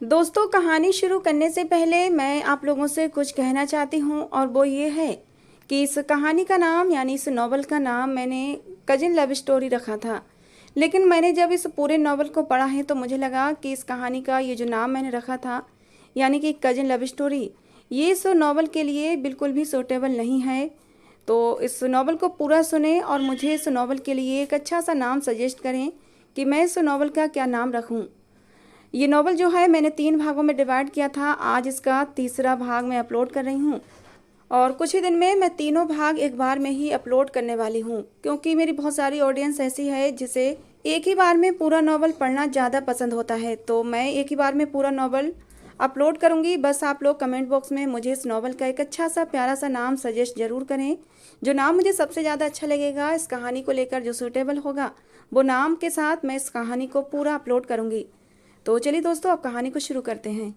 दोस्तों, कहानी शुरू करने से पहले मैं आप लोगों से कुछ कहना चाहती हूँ और वो ये है कि इस कहानी का नाम यानी इस नॉवल का नाम मैंने कजिन लव स्टोरी रखा था। लेकिन मैंने जब इस पूरे नॉवल को पढ़ा है तो मुझे लगा कि इस कहानी का ये जो नाम मैंने रखा था यानी कि कजिन लव स्टोरी, ये इस नॉवल के लिए बिल्कुल भी सूटेबल नहीं है। तो इस नॉवल को पूरा सुने और मुझे इस नॉवल के लिए एक अच्छा सा नाम सजेस्ट करें कि मैं इस नॉवल का क्या नाम रखूं। ये नॉवल जो है मैंने 3 भागों में डिवाइड किया था। आज इसका तीसरा भाग मैं अपलोड कर रही हूँ और कुछ ही दिन में मैं तीनों भाग एक बार में ही अपलोड करने वाली हूँ, क्योंकि मेरी बहुत सारी ऑडियंस ऐसी है जिसे एक ही बार में पूरा नॉवल पढ़ना ज़्यादा पसंद होता है। तो मैं एक ही बार में पूरा नॉवल अपलोड करूँगी। बस आप लोग कमेंट बॉक्स में मुझे इस नॉवल का एक अच्छा सा प्यारा सा नाम सजेस्ट ज़रूर करें। जो नाम मुझे सबसे ज़्यादा अच्छा लगेगा इस कहानी को लेकर, जो सूटेबल होगा, वो नाम के साथ मैं इस कहानी को पूरा अपलोड करूँगी। तो चलिए दोस्तों, अब कहानी को शुरू करते हैं।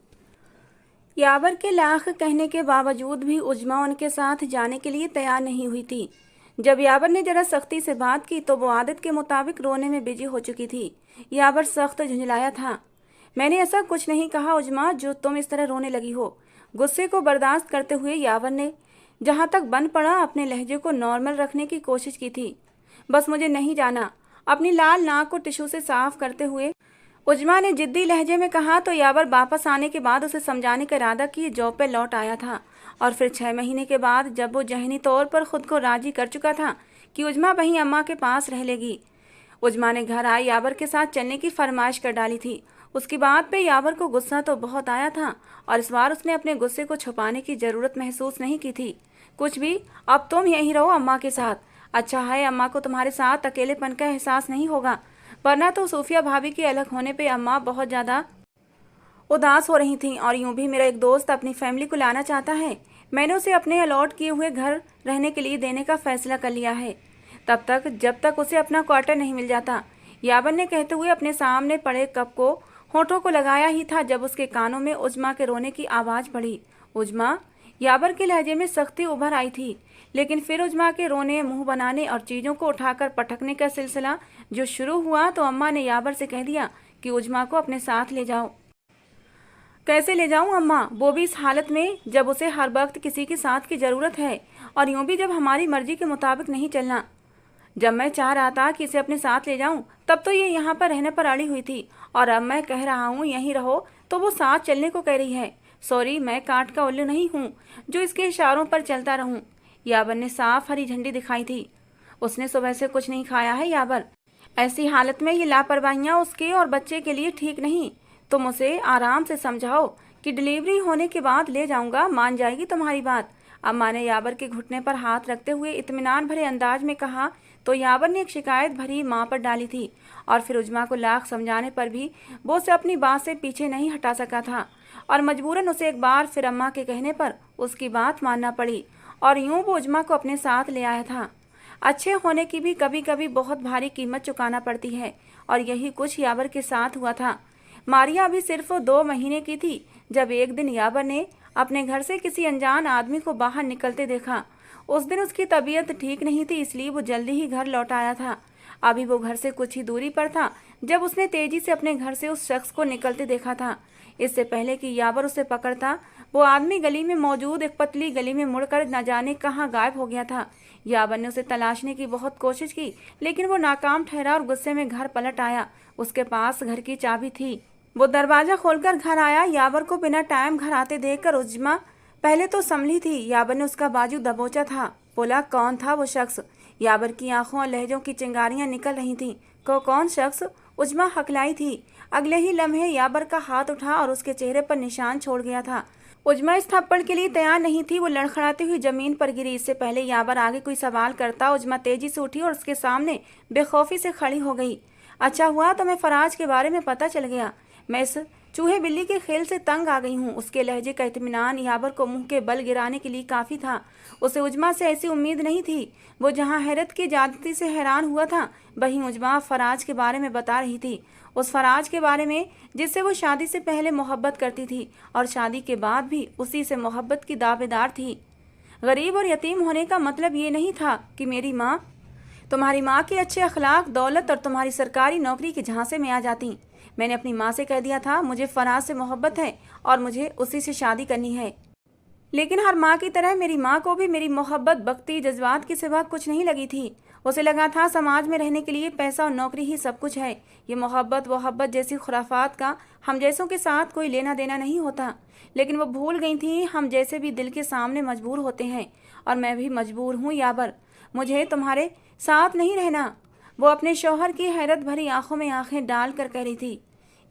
यावर के लाख कहने के बावजूद भी उजमा उनके साथ जाने के लिए तैयार नहीं हुई थी। जब यावर ने जरा सख्ती से बात की तो वो आदत के मुताबिक रोने में बिजी हो चुकी थी। यावर सख्त झुंझलाया था। मैंने ऐसा कुछ नहीं कहा उजमा जो तुम इस तरह रोने लगी हो। गुस्से को बर्दाश्त करते हुए यावर ने जहाँ तक बन पड़ा अपने लहजे को नॉर्मल रखने की कोशिश की थी। बस मुझे नहीं जाना। अपनी लाल नाक को टिश्यू से साफ करते हुए उजमा ने जिद्दी लहजे में कहा तो यावर वापस आने के बाद उसे समझाने का इरादा किए जॉब पे लौट आया था। और फिर 6 महीने के बाद जब वो जहनी तौर पर खुद को राजी कर चुका था कि उजमा वहीं अम्मा के पास रह लेगी, उजमा ने घर आए यावर के साथ चलने की फरमाइश कर डाली थी। उसकी बात पे यावर को गुस्सा तो बहुत आया था और इस बार उसने अपने गुस्से को छुपाने की ज़रूरत महसूस नहीं की थी। कुछ भी, अब तुम यहीं रहो अम्मा के साथ। अच्छा है अम्मा को तुम्हारे साथ अकेलेपन का एहसास नहीं होगा, वरना तो सूफिया भाभी के अलग होने पे अम्मा बहुत ज़्यादा उदास हो रही थीं। और यूं भी मेरा एक दोस्त अपनी फैमिली को लाना चाहता है। मैंने उसे अपने अलॉट किए हुए घर रहने के लिए देने का फैसला कर लिया है, तब तक जब तक उसे अपना क्वार्टर नहीं मिल जाता। यावर ने कहते हुए अपने सामने पड़े कप को होठों को लगाया ही था जब उसके कानों में उजमा के रोने की आवाज़ पड़ी। उजमा, यावर के लहजे में सख्ती उभर आई थी, लेकिन फिर उजमा के रोने, मुंह बनाने और चीज़ों को उठाकर पटकने का सिलसिला जो शुरू हुआ तो अम्मा ने यावर से कह दिया कि उजमा को अपने साथ ले जाओ। कैसे ले जाऊं अम्मा, वो भी इस हालत में जब उसे हर वक्त किसी के साथ की ज़रूरत है, और यूं भी जब हमारी मर्जी के मुताबिक नहीं चलना। जब मैं चाह रहा था कि इसे अपने साथ ले जाऊं तब तो ये यहाँ पर रहने पर अड़ी हुई थी, और अब मैं कह रहा हूँ यहीं रहो तो वो साथ चलने को कह रही है। सॉरी, मैं काट का उल्लू नहीं हूँ जो इसके इशारों पर चलता रहूँ। यावर ने साफ हरी झंडी दिखाई थी। उसने सुबह से कुछ नहीं खाया है यावर। ऐसी हालत में ये लापरवाहियाँ उसके और बच्चे के लिए ठीक नहीं। तुम उसे आराम से समझाओ कि डिलीवरी होने के बाद ले जाऊंगा, मान जाएगी तुम्हारी बात। अम्मा ने यावर के घुटने पर हाथ रखते हुए इत्मीनान भरे अंदाज में कहा तो यावर ने एक शिकायत भरी माँ पर डाली थी, और फिर उजमा को लाख समझाने पर भी वो उसे अपनी बात से पीछे नहीं हटा सका था, और मजबूरन उसे एक बार फिर अम्मा के कहने पर उसकी बात मानना पड़ी, और यूं वो उजमा को अपने साथ ले आया था। अच्छे होने की भी कभी कभी बहुत भारी कीमत चुकाना पड़ती है, और यही कुछ यावर के साथ हुआ था। मारिया अभी सिर्फ 2 महीने की थी जब एक दिन यावर ने अपने घर से किसी अनजान आदमी को बाहर निकलते देखा। उस दिन उसकी तबीयत ठीक नहीं थी, इसलिए वो जल्दी ही घर लौट आया था। अभी वो घर से कुछ ही दूरी पर था जब उसने तेजी से अपने घर से उस शख्स को निकलते देखा था। इससे पहले कि यावर उसे पकड़ता, वो आदमी गली में मौजूद एक पतली गली में मुड़कर न जाने कहाँ गायब हो गया था। यावर ने उसे तलाशने की बहुत कोशिश की, लेकिन वो नाकाम ठहरा और गुस्से में घर पलट आया। उसके पास घर की चाबी थी। वो दरवाजा खोलकर घर आया। यावर को बिना टाइम घर आते देखकर उजमा पहले तो संभली थी। यावर ने उसका बाजू दबोचा था। बोला, कौन था वो शख्स? यावर की आंखों और लहजों की चिंगारियां निकल रही थीं। कौन शख्स? उजमा हकलाई थी। अगले ही लम्हे यावर का हाथ उठा और उसके चेहरे पर निशान छोड़ गया था। उजमा इस थप्पड़ के लिए तैयार नहीं थी। वो लड़खड़ाती हुई जमीन पर गिरी। इससे पहले यावर आगे कोई सवाल करता, उजमा तेजी से उठी और उसके सामने बेखौफी से खड़ी हो गई। अच्छा हुआ तुम्हें फराज के बारे में पता चल गया। मैं इस चूहे बिल्ली के खेल से तंग आ गई हूँ। उसके लहजे का इत्मीनान यावर को मुंह के बल गिराने के लिए काफ़ी था। उसे उजमा से ऐसी उम्मीद नहीं थी। वो जहाँ हैरत की ज्यादती से हैरान हुआ था, वहीं उजमा फराज के बारे में बता रही थी। उस फराज के बारे में जिससे वो शादी से पहले मोहब्बत करती थी और शादी के बाद भी उसी से मोहब्बत की दावेदार थी। गरीब और यतीम होने का मतलब ये नहीं था कि मेरी माँ, तुम्हारी माँ के अच्छे अखलाक, दौलत और तुम्हारी सरकारी नौकरी के झांसे में आ जाती। मैंने अपनी माँ से कह दिया था मुझे फराज से मोहब्बत है और मुझे उसी से शादी करनी है। लेकिन हर माँ की तरह मेरी माँ को भी मेरी मोहब्बत भक्ति जज्बात के सिवा कुछ नहीं लगी थी। उसे लगा था समाज में रहने के लिए पैसा और नौकरी ही सब कुछ है। ये मोहब्बत वोहब्बत जैसी खुराफात का हम जैसों के साथ कोई लेना देना नहीं होता। लेकिन वो भूल गई थी हम जैसे भी दिल के सामने मजबूर होते हैं, और मैं भी मजबूर हूँ याबर, मुझे तुम्हारे साथ नहीं रहना। वो अपने शौहर की हैरत भरी आंखों में आंखें डाल कर कह रही थी,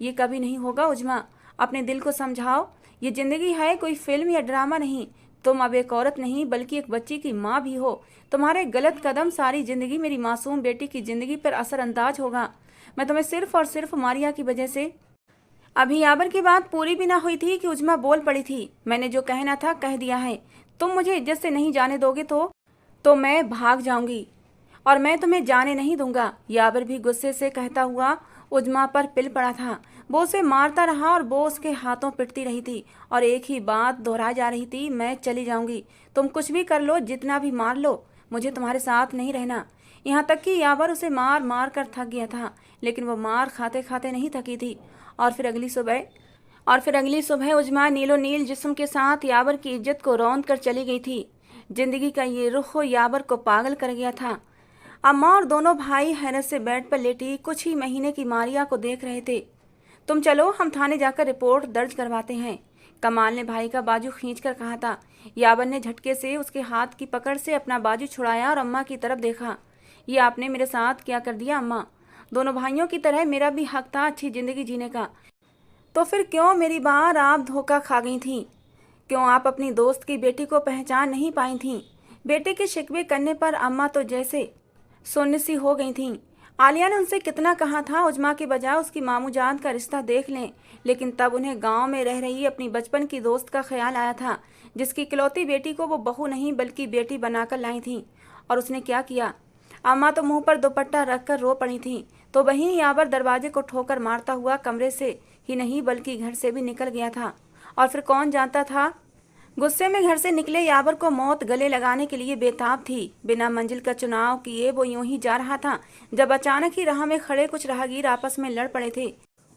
ये कभी नहीं होगा उजमा, अपने दिल को समझाओ, ये जिंदगी है कोई फिल्म या ड्रामा नहीं। तुम अब एक औरत नहीं बल्कि एक बच्ची की माँ भी हो। तुम्हारे गलत कदम सारी जिंदगी मेरी मासूम बेटी की जिंदगी पर असरअंदाज होगा। मैं तुम्हें सिर्फ और सिर्फ मारिया की वजह से। अभी याबर की बात पूरी भी ना हुई थी कि उजमा बोल पड़ी थी, मैंने जो कहना था कह दिया है। तुम मुझे इज्जत से नहीं जाने दोगे तो मैं भाग जाऊंगी और मैं तुम्हें जाने नहीं दूंगा। याबर भी गुस्से से कहता हुआ उजमा पर पिल पड़ा था। वो उसे मारता रहा और वो उसके हाथों पिटती रही थी और एक ही बात दोहराई जा रही थी, मैं चली जाऊंगी, तुम कुछ भी कर लो, जितना भी मार लो, मुझे तुम्हारे साथ नहीं रहना। यहाँ तक कि याबर उसे मार मार कर थक गया था, लेकिन वो मार खाते खाते नहीं थकी थी। और फिर अगली सुबह उजमा नीलो नील जिस्म के साथ याबर की इज्जत को रौंद कर चली गई थी। जिंदगी का ये रुख याबर को पागल कर गया था। अम्मा और दोनों भाई हैरत से बेड पर लेटी कुछ ही महीने की मारिया को देख रहे थे। तुम चलो हम थाने जाकर रिपोर्ट दर्ज करवाते हैं, कमाल ने भाई का बाजू खींचकर कहा था। याबर ने झटके से उसके हाथ की पकड़ से अपना बाजू छुड़ाया और अम्मा की तरफ देखा। ये आपने मेरे साथ क्या कर दिया अम्मा? दोनों भाइयों की तरह मेरा भी हक था अच्छी जिंदगी जीने का। तो फिर क्यों मेरी बार आप धोखा खा गई थी? क्यों आप अपनी दोस्त की बेटी को पहचान नहीं पाई थी? बेटे के शिकवे करने पर अम्मा तो जैसे सुन्न सी हो गई थीं। आलिया ने उनसे कितना कहा था उजमा के बजाय उसकी मामू जान का रिश्ता देख लें, लेकिन तब उन्हें गांव में रह रही अपनी बचपन की दोस्त का ख्याल आया था, जिसकी इकलौती बेटी को वो बहू नहीं बल्कि बेटी बनाकर लाई थी। और उसने क्या किया? अम्मा तो मुंह पर दुपट्टा रखकर रो पड़ी थी, तो वहीं याबर दरवाजे को ठोकर मारता हुआ कमरे से ही नहीं बल्कि घर से भी निकल गया था। और फिर कौन जानता था, गुस्से में घर से निकले याबर को मौत गले लगाने के लिए बेताब थी। बिना मंजिल का चुनाव किए वो यूं ही जा रहा था, जब अचानक ही राह में खड़े कुछ राहगीर आपस में लड़ पड़े थे।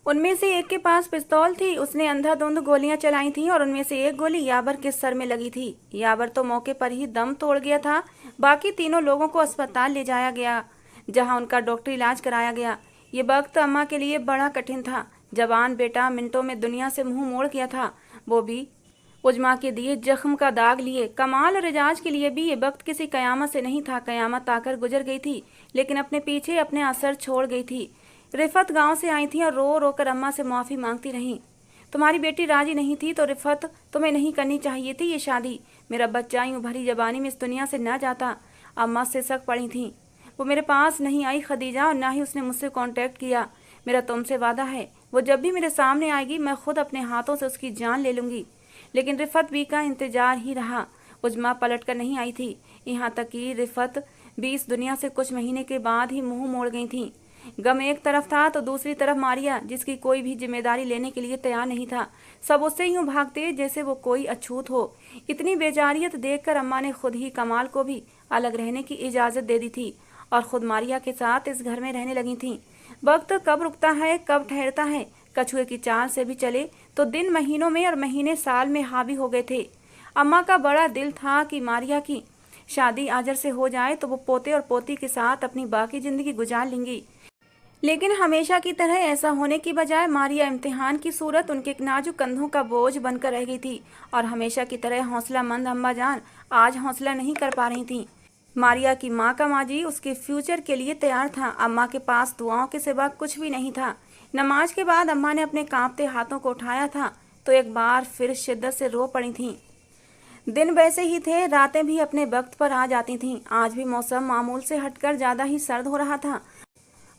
उनमें से एक के पास पिस्तौल थी, उसने अंधाधुंध गोलियां चलाई थीं और उनमें से एक गोली याबर के सर में लगी थी। याबर तो मौके पर ही दम तोड़ गया था। बाकी तीनों लोगों को अस्पताल ले जाया गया, जहां उनका डॉक्टरी इलाज कराया गया। ये वक्त अम्मा के लिए बड़ा कठिन था। जवान बेटा मिनटों में दुनिया से मुंह मोड़ गया था, वो भी उजमा के दिए जख्म का दाग लिए। कमाल और एजाज के लिए भी ये वक्त किसी कयामत से नहीं था। कयामत आकर गुजर गई थी, लेकिन अपने पीछे अपने असर छोड़ गई थी। रिफत गांव से आई थी और रो रो कर अम्मा से माफ़ी मांगती रही। तुम्हारी बेटी राजी नहीं थी तो रिफत तुम्हें नहीं करनी चाहिए थी ये शादी। मेरा बच्चा यूं भरी जबानी में इस दुनिया से न जाता। अम्मा से सक पड़ी थी। वो मेरे पास नहीं आई खदीजा, और ना ही उसने मुझसे कांटेक्ट किया। मेरा तुमसे वादा है, वो जब भी मेरे सामने आएगी मैं खुद अपने हाथों से उसकी जान ले लूँगी। लेकिन रिफत भी का इंतजार ही रहा। उजमा पलट कर नहीं आई थी। यहाँ तक कि रिफत भी इस दुनिया से कुछ महीने के बाद ही मुंह मोड़ गई थी। गम एक तरफ था तो दूसरी तरफ मारिया, जिसकी कोई भी जिम्मेदारी लेने के लिए तैयार नहीं था। सब उससे यूं भागते जैसे वो कोई अछूत हो। इतनी बेजारियत देखकर अम्मा ने खुद ही कमाल को भी अलग रहने की इजाज़त दे दी थी और खुद मारिया के साथ इस घर में रहने लगी थी। वक्त कब रुकता है कब ठहरता है, कछुए की चाल से भी चले तो दिन महीनों में और महीने साल में हावी हो गए थे। अम्मा का बड़ा दिल था कि मारिया की शादी आजर से हो जाए तो वो पोते और पोती के साथ अपनी बाकी जिंदगी गुजार लेंगी। लेकिन हमेशा की तरह ऐसा होने की बजाय मारिया इम्तिहान की सूरत उनके नाजुक कंधों का बोझ बनकर रह गई थी। और हमेशा की तरह हौसलामंद अम्मा जान आज हौसला नहीं कर पा रही थी। मारिया की माँ का माजी उसके फ्यूचर के लिए तैयार था। अम्मा के पास दुआओं के सिवा कुछ भी नहीं था। नमाज के बाद अम्मा ने अपने कांपते हाथों को उठाया था तो एक बार फिर शिद्दत से रो पड़ी थीं। दिन वैसे ही थे, रातें भी अपने वक्त पर आ जाती थीं। आज भी मौसम मामूल से हटकर ज़्यादा ही सर्द हो रहा था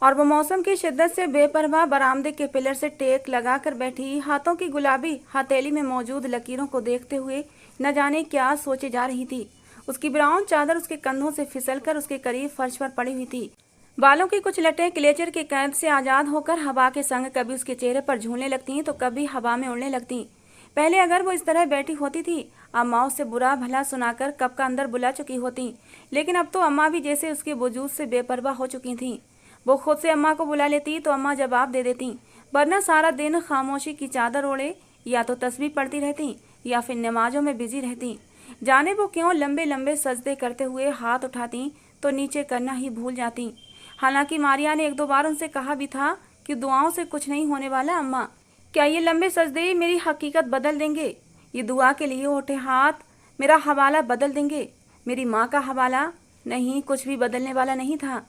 और वो मौसम की शिद्दत से बेपरवाह बरामदे के पिलर से टेक लगाकर बैठी हाथों की गुलाबी हथेली में मौजूद लकीरों को देखते हुए न जाने क्या सोचे जा रही थी। उसकी ब्राउन चादर उसके कंधों से फिसलकर उसके करीब फर्श पर पड़ी हुई थी। बालों की कुछ लटें क्लेचर के कैद से आज़ाद होकर हवा के संग कभी उसके चेहरे पर झूलने लगती तो कभी हवा में उड़ने लगती। पहले अगर वो इस तरह बैठी होती थी, अम्मा उससे बुरा भला सुनाकर कब का अंदर बुला चुकी होती। लेकिन अब तो अम्मा भी जैसे उसके वजूद से बेपरवाह हो चुकी थीं। वो खुद से अम्मा को बुला लेती तो अम्मा जवाब दे देती। वरना सारा दिन खामोशी की चादर ओढ़े या तो तस्बीह पढ़ती रहती या फिर नमाजों में बिजी रहती। जाने वो क्यों लंबे लंबे सजदे करते हुए हाथ उठाती तो नीचे करना ही भूल जाती। हालांकि मारिया ने एक दो बार उनसे कहा भी था कि दुआओं से कुछ नहीं होने वाला अम्मा, क्या ये लंबे सजदे मेरी हकीकत बदल देंगे? ये दुआ के लिए उठे हाथ मेरा हवाला बदल देंगे? मेरी माँ का हवाला? नहीं, कुछ भी बदलने वाला नहीं था।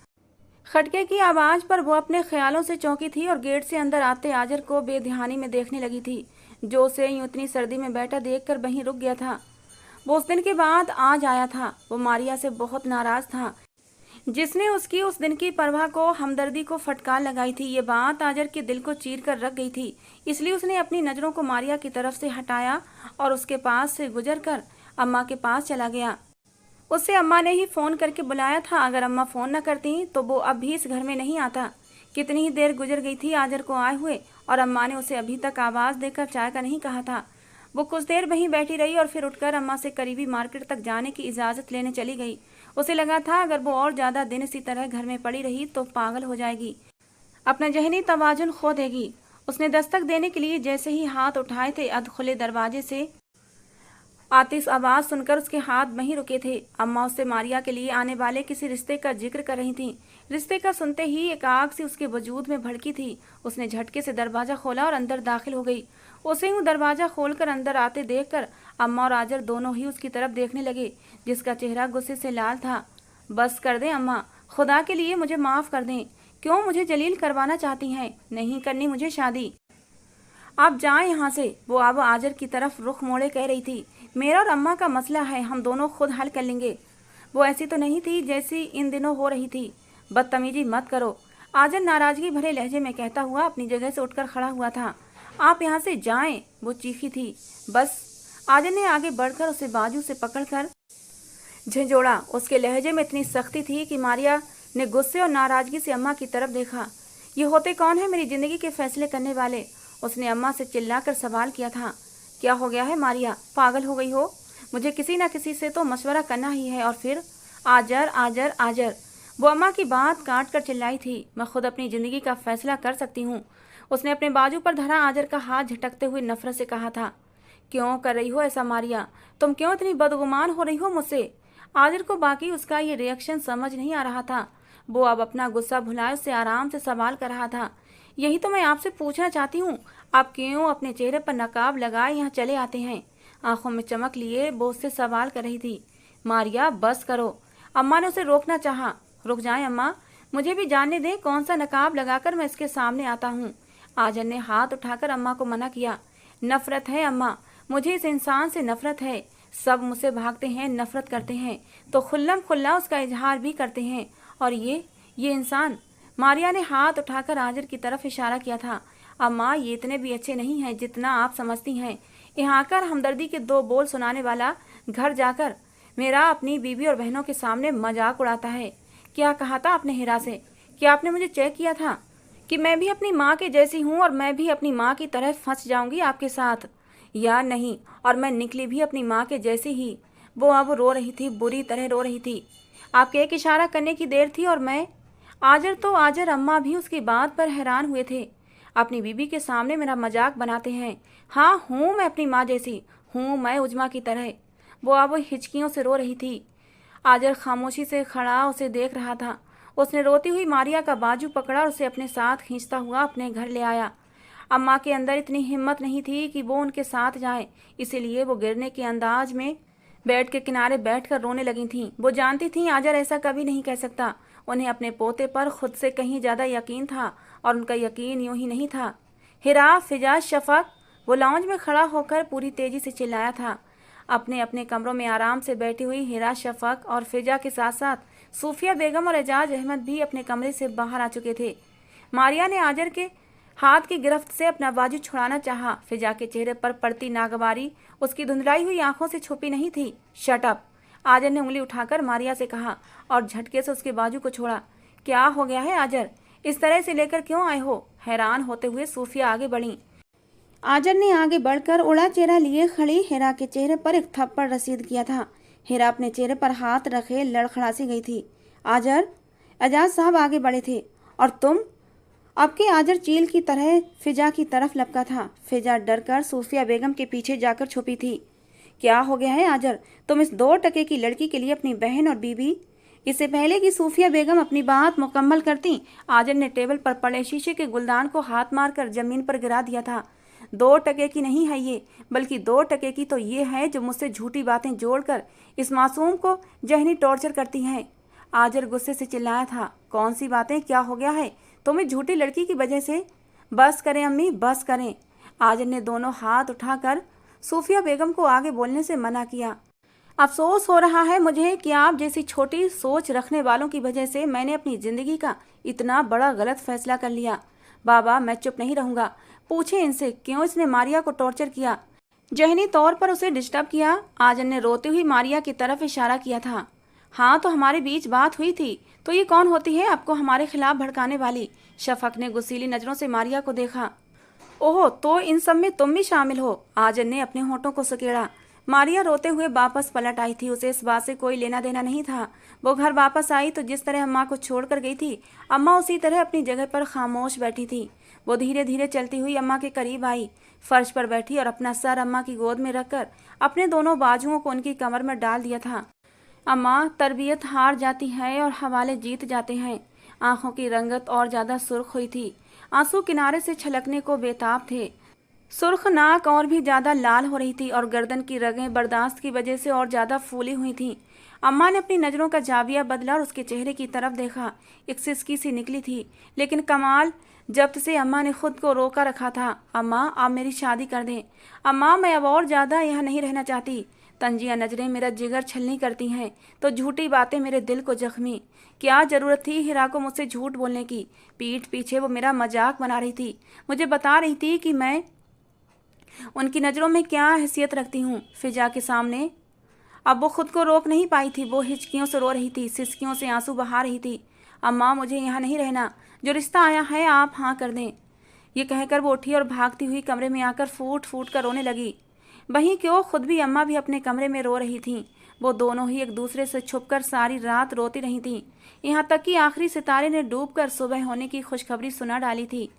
खटके की आवाज पर वो अपने ख्यालों से चौंकी थी और गेट से अंदर आते आजर को बेध्यानी में देखने लगी थी, जो उसे यूं इतनी सर्दी में बैठा देखकर वहीं रुक गया था। वो उस दिन के बाद आज आया था। वो मारिया से बहुत नाराज था, जिसने उसकी उस दिन की परवाह को, हमदर्दी को फटकार लगाई थी। ये बात आजर के दिल को चीर कर रख गई थी। इसलिए उसने अपनी नजरों को मारिया की तरफ से हटाया और उसके पास से गुजर कर अम्मा के पास चला गया। उससे अम्मा ने ही फोन करके बुलाया था। अगर अम्मा फोन न करती तो वो अब भी इस घर में नहीं आता। कितनी ही देर गुजर गई थी आजर को आए हुए और अम्मा ने उसे अभी तक आवाज देकर चाय का नहीं कहा था। वो कुछ देर वहीं बैठी रही और फिर उठकर अम्मा से करीबी मार्केट तक जाने की इजाजत लेने चली गई। उसे लगा था अगर वो और ज्यादा दिन इसी तरह घर में पड़ी रही तो पागल हो जाएगी, अपना जहनी तवाजुन खो देगी। उसने दस्तक देने के लिए जैसे ही हाथ उठाए थे, अध खुले दरवाजे से आती आवाज सुनकर उसके हाथ वहीं रुके थे। अम्मा उससे मारिया के लिए आने वाले किसी रिश्ते का जिक्र कर रही थी। रिश्ते का सुनते ही एक आग सी उसके वजूद में भड़की थी। उसने झटके से दरवाजा खोला और अंदर दाखिल हो गई। उसे यूं दरवाजा खोलकर अंदर आते देखकर अम्मा और आजर दोनों ही उसकी तरफ देखने लगे, जिसका चेहरा गुस्से से लाल था। बस कर दें अम्मा, खुदा के लिए मुझे माफ कर दें। क्यों मुझे जलील करवाना चाहती हैं? नहीं करनी मुझे शादी। आप जाएं यहाँ से। वो अब आजर की तरफ रुख मोड़े कह रही थी, मेरा और अम्मा का मसला है, हम दोनों खुद हल कर लेंगे। वो ऐसी तो नहीं थी जैसी इन दिनों हो रही थी। बदतमीजी मत करो, आजर नाराजगी भरे लहजे में कहता हुआ अपनी जगह से उठकर खड़ा हुआ था। आप यहाँ से जाएं, वो चीखी थी। बस। आजर ने आगे बढ़कर उसे बाजू से पकड़कर झंझोड़ा। उसके लहजे में इतनी सख्ती थी कि मारिया ने गुस्से और नाराजगी से अम्मा की तरफ देखा। ये होते कौन है मेरी जिंदगी के फैसले करने वाले? उसने अम्मा से चिल्लाकर सवाल किया था। क्या हो गया है मारिया, पागल हो गई हो? मुझे किसी न किसी से तो मशवरा करना ही है। और फिर आजर आजर आजर, वो अम्मा की बात काट कर चिल्लाई थी। मैं खुद अपनी जिंदगी का फैसला कर सकती हूँ। उसने अपने बाजू पर धरा आजर का हाथ झटकते हुए नफरत से कहा था। क्यों कर रही हो ऐसा मारिया? तुम क्यों इतनी बदगुमान हो रही हो मुझसे? आजर को बाकी उसका ये रिएक्शन समझ नहीं आ रहा था। वो अब अपना गुस्सा भुलाए उससे आराम से सवाल कर रहा था। यही तो मैं आपसे पूछना चाहती हूँ, आप क्यों अपने चेहरे पर नकाब लगाए यहाँ चले आते हैं? आंखों में चमक लिए वो उससे सवाल कर रही थी। मारिया बस करो। अम्मा ने उसे रोकना चाहा। रुक जाएं अम्मा, मुझे भी जानने दें कौन सा नकाब लगाकर मैं इसके सामने आता हूँ। आजर ने हाथ उठाकर अम्मा को मना किया। नफरत है अम्मा, मुझे इस इंसान से नफरत है। सब मुझसे भागते हैं, नफरत करते हैं तो खुल्लम खुल्ला उसका इजहार भी करते हैं। और ये इंसान। मारिया ने हाथ उठाकर आजर की तरफ इशारा किया था। अम्मा, ये इतने भी अच्छे नहीं हैं जितना आप समझती हैं। यहाँ आकर हमदर्दी के दो बोल सुनाने वाला घर जाकर मेरा अपनी बीवी और बहनों के सामने मजाक उड़ाता है। क्या कहा था आपने हिरा से? क्या आपने मुझे चेक किया था कि मैं भी अपनी माँ के जैसी हूँ और मैं भी अपनी माँ की तरह फंस जाऊंगी आपके साथ, या नहीं? और मैं निकली भी अपनी माँ के जैसी ही। वो अब रो रही थी, बुरी तरह रो रही थी। आपके एक इशारा करने की देर थी और मैं आजर अम्मा भी उसकी बात पर हैरान हुए थे। अपनी बीबी के सामने मेरा मजाक बनाते हैं। हाँ, हूँ मैं अपनी माँ जैसी, हूँ मैं उजमा की तरह। वो अब हिचकियों से रो रही थी। आजर खामोशी से खड़ा उसे देख रहा था। उसने रोती हुई मारिया का बाजू पकड़ा और उसे अपने साथ खींचता हुआ अपने घर ले आया। अम्मा के अंदर इतनी हिम्मत नहीं थी कि वो उनके साथ जाए, इसीलिए वो गिरने के अंदाज में बेड के किनारे बैठकर रोने लगी थीं। वो जानती थीं आजर ऐसा कभी नहीं कह सकता। उन्हें अपने पोते पर खुद से कहीं ज्यादा यकीन था और उनका यकीन यूं ही नहीं था। हिरा, फिजा, शफक, वो लाउंज में खड़ा होकर पूरी तेजी से चिल्लाया था। अपने अपने कमरों में आराम से बैठी हुई हिरा, शफक और फिजा के साथ साथ सूफिया बेगम और एजाज अहमद भी अपने कमरे से बाहर आ चुके थे। मारिया ने आजर के हाथ की गिरफ्त से अपना बाजू छुड़ाना चाहा। फिजा के चेहरे पर पड़ती नागवारी उसकी धुंधलाई हुई आंखों से छुपी नहीं थी। शट अप, आजर ने उंगली उठाकर मारिया से कहा और झटके से उसके बाजू को छोड़ा। क्या हो गया है आजर, इस तरह से लेकर क्यों आए हो? हैरान होते हुए सूफिया आगे बढ़ी। आजर ने आगे बढ़कर उड़ा चेहरा लिए खड़ी हिरा के चेहरे पर एक थप्पड़ रसीद किया था। हिरा अपने चेहरे पर हाथ रखे लड़खड़ा सी गई थी। आजर, एजाज साहब आगे बढ़े थे। और आपके आजर चील की तरह फिजा की तरफ लपका था। फिजा डर कर सूफिया बेगम के पीछे जाकर छुपी थी। क्या हो गया है आजर, तुम इस 2 टके की लड़की के लिए अपनी बहन और बीबी। इससे पहले कि सूफिया बेगम अपनी बात मुकम्मल करती, आजर ने टेबल पर पड़े शीशे के गुलदान को हाथ मारकर जमीन पर गिरा दिया था। 2 टके की नहीं है ये, बल्कि 2 टके की तो ये है जो मुझसे झूठी बातें जोड़कर इस मासूम को जहनी टॉर्चर करती हैं। आजर गुस्से से चिल्लाया था। कौन सी बातें, क्या हो गया है तुम्हें झूठी लड़की की वजह से? बस करें अम्मी, बस करें। आजर ने दोनों हाथ उठाकर सूफिया बेगम को आगे बोलने से मना किया। अफसोस हो रहा है मुझे कि आप जैसी छोटी सोच रखने वालों की वजह से मैंने अपनी जिंदगी का इतना बड़ा गलत फैसला कर लिया। बाबा, मैं चुप नहीं रहूंगा। पूछे इनसे क्यों इसने मारिया को टॉर्चर किया, जहनी तौर पर उसे डिस्टर्ब किया। आजर ने रोती हुई मारिया की तरफ इशारा किया था। हाँ, तो हमारे बीच बात हुई थी। तो ये कौन होती है आपको हमारे खिलाफ भड़काने वाली? शफक ने गुस्सीली नजरों से मारिया को देखा। ओह, तो इन सब में तुम भी शामिल हो? आजर ने अपने होठों को सकेड़ा। मारिया रोते हुए वापस पलट आई थी। उसे इस बात से कोई लेना देना नहीं था। वो घर वापस आई तो जिस तरह अम्मा को छोड़कर गई थी, अम्मा उसी तरह अपनी जगह पर खामोश बैठी थी। वो धीरे धीरे चलती हुई अम्मा के करीब आई, फर्श पर बैठी और अपना सर अम्मा की गोद में रखकर अपने दोनों बाजुओं को उनकी कमर में डाल दिया था। अम्मा, तरबियत हार जाती है और हवाले जीत जाते हैं। आंखों की रंगत और ज्यादा सुर्ख हुई थी। आंसू किनारे से छलकने को बेताब थे। सुर्ख नाक और भी ज्यादा लाल हो रही थी और गर्दन की रगें बर्दाश्त की वजह से और ज्यादा फूली हुई थीं। अम्मा ने अपनी नजरों का जाविया बदला और उसके चेहरे की तरफ देखा। एक सिसकी सी निकली थी, लेकिन कमाल जब्त से अम्मा ने खुद को रोका रखा था। अम्मा, आप मेरी शादी कर दें। अम्मा, मैं अब और ज्यादा यहाँ नहीं रहना चाहती। तंजिया नजरें मेरा जिगर छलनी करती हैं तो झूठी बातें मेरे दिल को जख्मी। क्या जरूरत थी हिरा को मुझसे झूठ बोलने की? पीठ पीछे वो मेरा मजाक बना रही थी। मुझे बता रही थी कि मैं उनकी नज़रों में क्या हैसियत रखती हूँ फिजा के सामने। अब वो खुद को रोक नहीं पाई थी। वो हिचकियों से रो रही थी, सिसकियों से आंसू बहा रही थी। अम्मा, मुझे यहाँ नहीं रहना। जो रिश्ता आया है आप हाँ कर दें। ये कहकर वो उठी और भागती हुई कमरे में आकर फूट फूट कर रोने लगी। वहीं क्यों खुद भी अम्मा भी अपने कमरे में रो रही थीं। वो दोनों ही एक दूसरे से छुपकर सारी रात रोती रही थीं। यहाँ तक कि आखिरी सितारे ने डूबकर सुबह होने की खुशखबरी सुना डाली थी।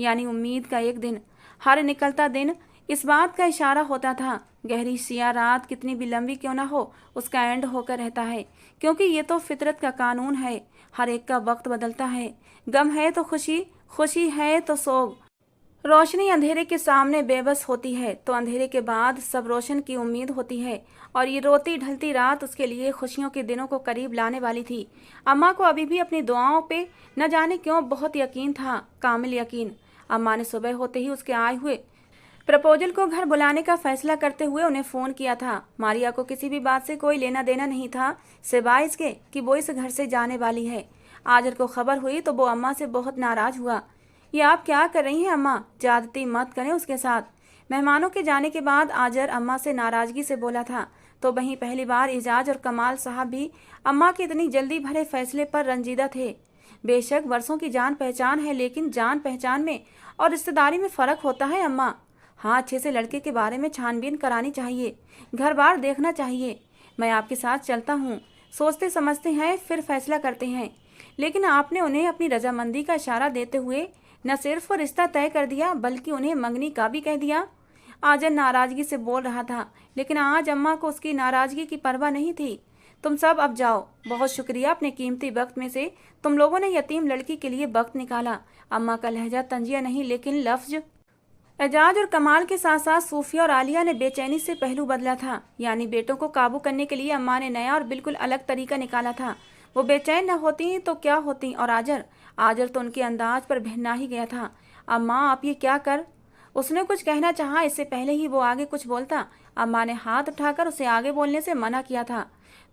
यानी उम्मीद का एक दिन, हर निकलता दिन इस बात का इशारा होता था। गहरी सिया रात कितनी भी लंबी क्यों ना हो, उसका एंड होकर रहता है, क्योंकि ये तो फितरत का कानून है। हर एक का वक्त बदलता है। गम है तो खुशी, खुशी है तो सोग। रोशनी अंधेरे के सामने बेबस होती है तो अंधेरे के बाद सब रोशन की उम्मीद होती है। और ये रोती ढलती रात उसके लिए खुशियों के दिनों को करीब लाने वाली थी। अम्मा को अभी भी अपनी दुआओं पे न जाने क्यों बहुत यकीन था, कामिल यकीन। अम्मा ने सुबह होते ही उसके आए हुए प्रपोजल को घर बुलाने का फैसला करते हुए उन्हें फ़ोन किया था। मारिया को किसी भी बात से कोई लेना देना नहीं था, सिवाय इसके कि वो इस घर से जाने वाली है। आजर को खबर हुई तो वो अम्मा से बहुत नाराज हुआ। ये आप क्या कर रही हैं अम्मा, ज्यादती मत करें उसके साथ। मेहमानों के जाने के बाद आजर अम्मा से नाराजगी से बोला था, तो वहीं पहली बार एजाज और कमाल साहब भी अम्मा के इतनी जल्दी भरे फैसले पर रंजीदा थे। बेशक वर्षों की जान पहचान है, लेकिन जान पहचान में और रिश्तेदारी में फ़र्क होता है अम्मा। हाँ, अच्छे से लड़के के बारे में छानबीन करानी चाहिए, घर बार देखना चाहिए। मैं आपके साथ चलता हूँ, सोचते समझते हैं फिर फैसला करते हैं। लेकिन आपने उन्हें अपनी रजामंदी का इशारा देते हुए न सिर्फ रिश्ता तय कर दिया, बल्कि उन्हें मंगनी का भी कह दिया। आजर नाराजगी से बोल रहा था, लेकिन आज अम्मा को उसकी नाराजगी की परवाह नहीं थी। तुम सब अब जाओ। बहुत शुक्रिया, अपने कीमती वक्त में से तुम लोगों ने यतीम लड़की के लिए वक्त निकाला। अम्मा का लहजा तंजिया नहीं, लेकिन लफ्ज। एजाज और कमाल के साथ साथ सूफिया और आलिया ने बेचैनी से पहलू बदला था। यानी बेटों को काबू करने के लिए अम्मा ने नया और बिल्कुल अलग तरीका निकाला था। वो बेचैन न होती तो क्या होती, और आजर तो उनके अंदाज पर बहना ही गया था। अम्मा, आप ये क्या कर? उसने कुछ कहना चाहा, इससे पहले ही वो आगे कुछ बोलता अम्मा ने हाथ उठाकर उसे आगे बोलने से मना किया था।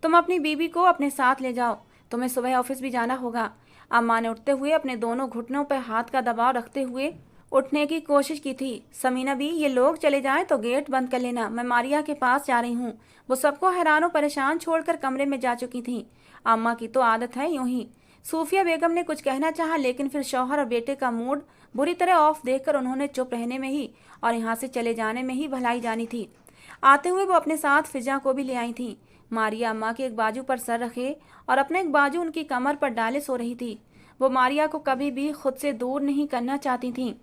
तुम अपनी बीबी को अपने साथ ले जाओ, तुम्हें सुबह ऑफिस भी जाना होगा। अम्मा ने उठते हुए अपने दोनों घुटनों पर हाथ का दबाव रखते हुए उठने की कोशिश की थी। समीना भी, ये लोग चले जाएं तो गेट बंद कर लेना, मैं मारिया के पास जा रही हूँ। वो सबको हैरान और परेशान छोड़कर कमरे में जा चुकी थी। अम्मा की तो आदत है यूं ही। सूफिया बेगम ने कुछ कहना चाहा, लेकिन फिर शौहर और बेटे का मूड बुरी तरह ऑफ देखकर उन्होंने चुप रहने में ही और यहाँ से चले जाने में ही भलाई जानी थी। आते हुए वो अपने साथ फिजा को भी ले आई थी। मारिया अम्मा के एक बाजू पर सर रखे और अपने एक बाजू उनकी कमर पर डाले सो रही थी। वो मारिया को कभी भी खुद से दूर नहीं करना चाहती थीं।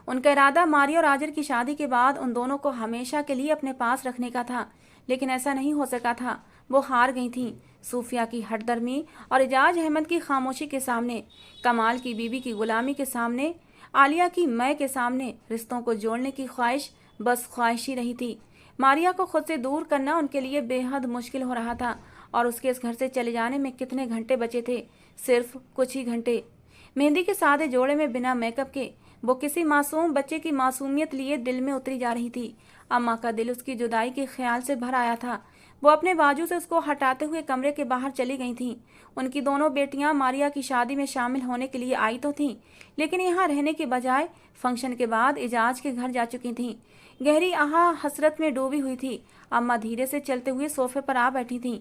उनका इरादा मारिया और आजिर की शादी के बाद उन दोनों को हमेशा के लिए अपने पास रखने का था, लेकिन ऐसा नहीं हो सका था। वो हार गई थीं। सूफिया की हठधर्मी और एजाज अहमद की खामोशी के सामने, कमाल की बीबी की गुलामी के सामने, आलिया की मैं के सामने रिश्तों को जोड़ने की ख्वाहिश बस ख्वाहिश ही रही थी। मारिया को खुद से दूर करना उनके लिए बेहद मुश्किल हो रहा था और उसके इस घर से चले जाने में कितने घंटे बचे थे? सिर्फ कुछ ही घंटे। मेहंदी के सादे जोड़े में बिना मेकअप के वो किसी मासूम बच्चे की मासूमियत लिए दिल में उतरी जा रही थी। अम्मा का दिल उसकी जुदाई के ख्याल से भर आया था। वो अपने बाजू से उसको हटाते हुए कमरे के बाहर चली गई थीं। उनकी दोनों बेटियां मारिया की शादी में शामिल होने के लिए आई तो थीं, लेकिन यहाँ रहने के बजाय फंक्शन के बाद एजाज के घर जा चुकी थीं। गहरी आहा हसरत में डूबी हुई थी। अम्मा धीरे से चलते हुए सोफे पर आ बैठी थीं।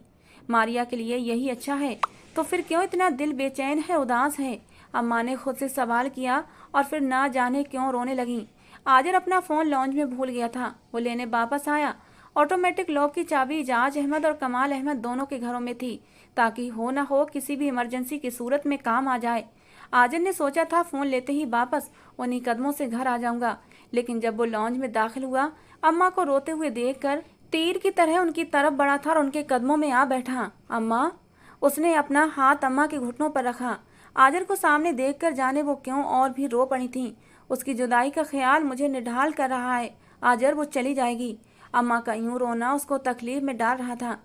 मारिया के लिए यही अच्छा है, तो फिर क्यों इतना दिल बेचैन है, उदास है? अम्मा ने खुद से सवाल किया और फिर ना जाने क्यों रोने लगी। आजिर अपना फ़ोन लॉन्ज में भूल गया था। वो लेने वापस आया। ऑटोमेटिक लॉक की चाबी एजाज अहमद और कमाल अहमद दोनों के घरों में थी, ताकि हो ना हो किसी भी इमरजेंसी की सूरत में काम आ जाए। आजिर ने सोचा था फ़ोन लेते ही वापस उन्हीं कदमों से घर आ जाऊंगा, लेकिन जब वो लॉन्ज में दाखिल हुआ, अम्मा को रोते हुए देखकर तीर की तरह उनकी तरफ बढ़ा था और उनके कदमों में आ बैठा। अम्मा, उसने अपना हाथ अम्मा के घुटनों पर रखा। आजिर को सामने देखकर जाने वो क्यों और भी रो पड़ी थीं। उसकी जुदाई का ख्याल मुझे निढाल कर रहा है। आजिर, वो चली जाएगी। अम्मा का यूं रोना उसको तकलीफ में डाल रहा था।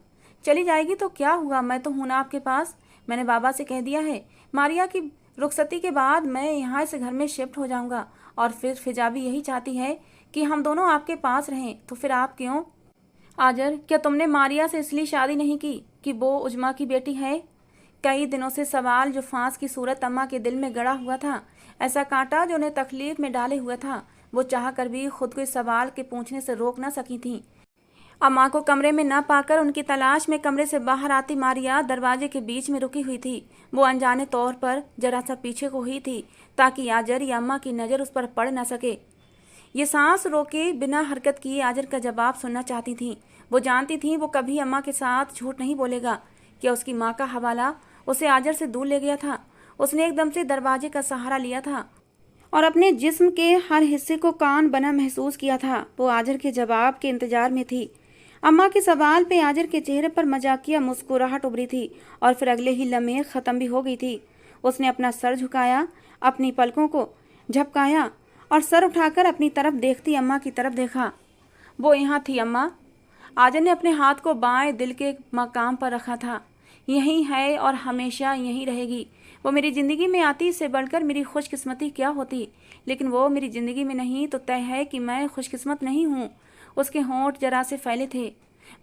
चली जाएगी तो क्या हुआ, मैं तो हूं ना आपके पास। मैंने बाबा से कह दिया है, मारिया की रुखसती के बाद मैं यहाँ इस घर में शिफ्ट हो जाऊंगा, और फिर फिजा भी यही चाहती है कि हम दोनों आपके पास रहें, तो फिर आप क्यों? आजर, क्या तुमने मारिया से इसलिए शादी नहीं की कि वो उजमा की बेटी है? कई दिनों से सवाल जो फांस की सूरत अम्मा के दिल में गड़ा हुआ था, ऐसा कांटा जो उन्हें तकलीफ में डाले हुआ था, वो चाह कर भी खुद को इस सवाल के पूछने से रोक न सकी थीं। अम्मा को कमरे में न पाकर उनकी तलाश में कमरे से बाहर आती मारिया दरवाजे के बीच में रुकी हुई थी। वो अनजाने तौर पर जरा सा पीछे को हुई थी, ताकि आजर या अम्मा की नज़र उस पर पड़ न सके। ये सांस रोके बिना हरकत किए आजर का जवाब सुनना चाहती थी। वो जानती थी वो कभी अम्मा के साथ झूठ नहीं बोलेगा। क्या उसकी माँ का हवाला उसे आजर से दूर ले गया था? उसने एकदम से दरवाजे का सहारा लिया था और अपने जिस्म के हर हिस्से को कान बना महसूस किया था। वो आजर के जवाब के इंतजार में थी। अम्मा के सवाल पे आजर के चेहरे पर मजाकिया मुस्कुराहट उभरी थी और फिर अगले ही लम्हे ख़त्म भी हो गई थी। उसने अपना सर झुकाया, अपनी पलकों को झपकाया और सर उठाकर अपनी तरफ देखती अम्मा की तरफ देखा। वो यहाँ थी अम्मा। आजर ने अपने हाथ को बाएं दिल के मकाम पर रखा था। यही है और हमेशा यही रहेगी। वो मेरी ज़िंदगी में आती, इससे बढ़कर मेरी खुशकिस्मती क्या होती, लेकिन वो मेरी ज़िंदगी में नहीं तो तय है कि मैं खुशकिस्मत नहीं हूँ। उसके होंठ जरा से फैले थे।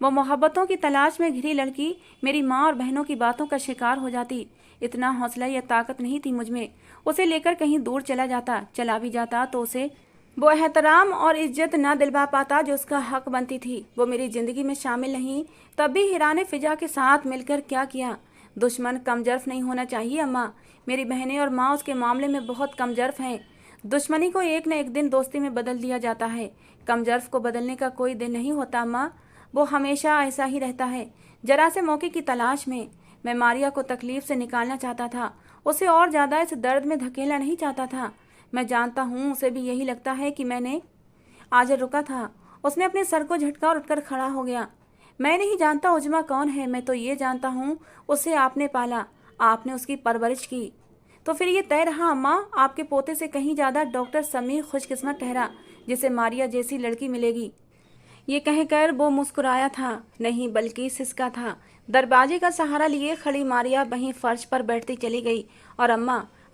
वो मोहब्बतों की तलाश में घिरी लड़की मेरी माँ और बहनों की बातों का शिकार हो जाती। इतना हौसला या ताकत नहीं थी मुझमें। उसे लेकर कहीं दूर चला जाता, चला भी जाता तो उसे वो एहतराम और इज्जत ना दिलवा पाता जो उसका हक बनती थी। वो मेरी ज़िंदगी में शामिल नहीं, तब भी हिरा ने फिजा के साथ मिलकर क्या किया? दुश्मन कमजर्फ नहीं होना चाहिए अम्मा। मेरी बहनें और माँ उसके मामले में बहुत कमजर्फ हैं। दुश्मनी को एक न एक दिन दोस्ती में बदल दिया जाता है। कमजर्फ को बदलने का कोई दिन नहीं होता अम्मा। वो हमेशा ऐसा ही रहता है, जरा से मौके की तलाश में। मैं मारिया को तकलीफ से निकालना चाहता था, उसे और ज़्यादा इस दर्द में धकेलना नहीं चाहता था। मैं जानता हूँ उसे भी यही लगता है कि मैंने। आजर रुका था। उसने अपने सर को झटका और उठकर खड़ा हो गया। मैं नहीं जानता उजमा कौन है, मैं तो ये जानता हूँ उसे आपने पाला, आपने उसकी परवरिश की। तो फिर ये तय रहा अम्मा, आपके पोते से कहीं ज़्यादा डॉक्टर समीर खुशकिस्मत ठहरा जिसे मारिया जैसी लड़की मिलेगी। ये कहकर वो मुस्कुराया था, नहीं बल्कि सिसका था। दरवाजे का सहारा लिए खड़ी मारिया वहीं फर्श पर बैठती चली गई और